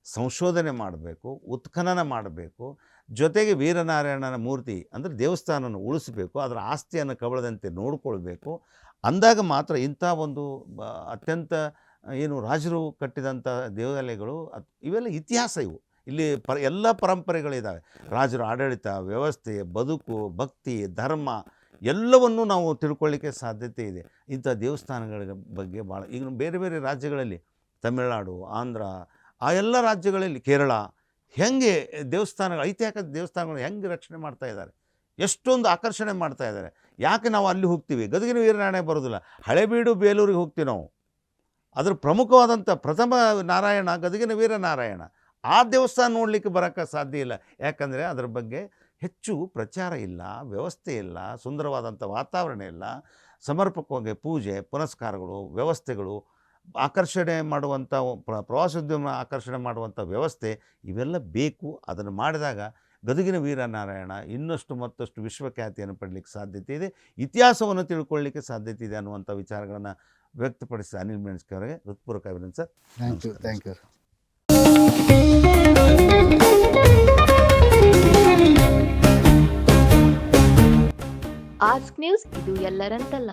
ಸಂಶೋಧನೆ ಮಾಡಬೇಕು, ಉತ್ಖನನ ಮಾಡಬೇಕು. ಜೊತೆಗೆ ವೀರನಾರಾಯಣನ ಮೂರ್ತಿ ಅಂದರೆ ದೇವಸ್ಥಾನವನ್ನು ಉಳಿಸಬೇಕು, ಅದರ ಆಸ್ತಿಯನ್ನು ಕಬಳದಂತೆ ನೋಡಿಕೊಳ್ಬೇಕು. ಅಂದಾಗ ಮಾತ್ರ ಇಂಥ ಒಂದು ಅತ್ಯಂತ ಏನು ರಾಜರು ಕಟ್ಟಿದಂಥ ದೇವಾಲಯಗಳು ಇವೆಲ್ಲ ಇತಿಹಾಸ. ಇವು ಇಲ್ಲಿ ಎಲ್ಲ ಪರಂಪರೆಗಳಿದ್ದಾವೆ. ರಾಜರ ಆಡಳಿತ, ವ್ಯವಸ್ಥೆ, ಬದುಕು, ಭಕ್ತಿ, ಧರ್ಮ ಎಲ್ಲವನ್ನೂ ನಾವು ತಿಳ್ಕೊಳ್ಳಿಕ್ಕೆ ಸಾಧ್ಯತೆ ಇದೆ ಇಂಥ ದೇವಸ್ಥಾನಗಳ ಬಗ್ಗೆ. ಭಾಳ ಈಗ ಬೇರೆ ಬೇರೆ ರಾಜ್ಯಗಳಲ್ಲಿ, ತಮಿಳುನಾಡು, ಆಂಧ್ರ, ಆ ಎಲ್ಲ ರಾಜ್ಯಗಳಲ್ಲಿ, ಕೇರಳ, ಹೆಂಗೆ ದೇವಸ್ಥಾನಗಳು, ಐತಿಹಾಸಿಕ ದೇವಸ್ಥಾನಗಳು ಹೆಂಗೆ ರಕ್ಷಣೆ ಮಾಡ್ತಾ ಇದ್ದಾರೆ, ಎಷ್ಟೊಂದು ಆಕರ್ಷಣೆ ಮಾಡ್ತಾ ಇದ್ದಾರೆ. ಯಾಕೆ ನಾವು ಅಲ್ಲಿ ಹೋಗ್ತೀವಿ? ಗದಗಿನ ವೀರನಾರಾಯಣ ಬರೋದಿಲ್ಲ, ಹಳೆಬೀಡು ಬೇಲೂರಿಗೆ ಹೋಗ್ತೀವಿ ನಾವು. ಅದರ ಪ್ರಮುಖವಾದಂಥ ಪ್ರಥಮ ನಾರಾಯಣ ಗದಗಿನ ವೀರನಾರಾಯಣ. ಆ ದೇವಸ್ಥಾನ ನೋಡಲಿಕ್ಕೆ ಬರೋಕ್ಕೆ ಸಾಧ್ಯ ಇಲ್ಲ, ಯಾಕಂದರೆ ಅದರ ಬಗ್ಗೆ ಹೆಚ್ಚು ಪ್ರಚಾರ ಇಲ್ಲ, ವ್ಯವಸ್ಥೆ ಇಲ್ಲ, ಸುಂದರವಾದಂಥ ವಾತಾವರಣ ಇಲ್ಲ, ಸಮರ್ಪಕವಾಗಿ ಪೂಜೆ ಪುನಸ್ಕಾರಗಳು, ವ್ಯವಸ್ಥೆಗಳು, ಆಕರ್ಷಣೆ ಮಾಡುವಂಥ ಪ್ರವಾಸೋದ್ಯಮ ಆಕರ್ಷಣೆ ಮಾಡುವಂಥ ವ್ಯವಸ್ಥೆ ಇವೆಲ್ಲ ಬೇಕು. ಅದನ್ನು ಮಾಡಿದಾಗ ಗದಗಿನ ವೀರನಾರಾಯಣ ಇನ್ನಷ್ಟು ಮತ್ತಷ್ಟು ವಿಶ್ವಖ್ಯಾತಿಯನ್ನು ಪಡಲಿಕ್ಕೆ ಸಾಧ್ಯತೆ ಇದೆ, ಇತಿಹಾಸವನ್ನು ತಿಳ್ಕೊಳ್ಳಿಕ್ಕೆ ಸಾಧ್ಯತೆ ಇದೆ ಅನ್ನುವಂಥ ವಿಚಾರಗಳನ್ನು ವ್ಯಕ್ತಪಡಿಸಿದ ಅನಿಲ್ ಮೆಣಸ್ಕಿ ಅವರಿಗೆ ಹೃತ್ಪೂರ್ವಕ ಅಭಿನಂದನೆ ಸರ್. Thank you. ಆಸ್ಕ್ ನ್ಯೂಸ್, ಇದು ಎಲ್ಲರಂತಲ್ಲ.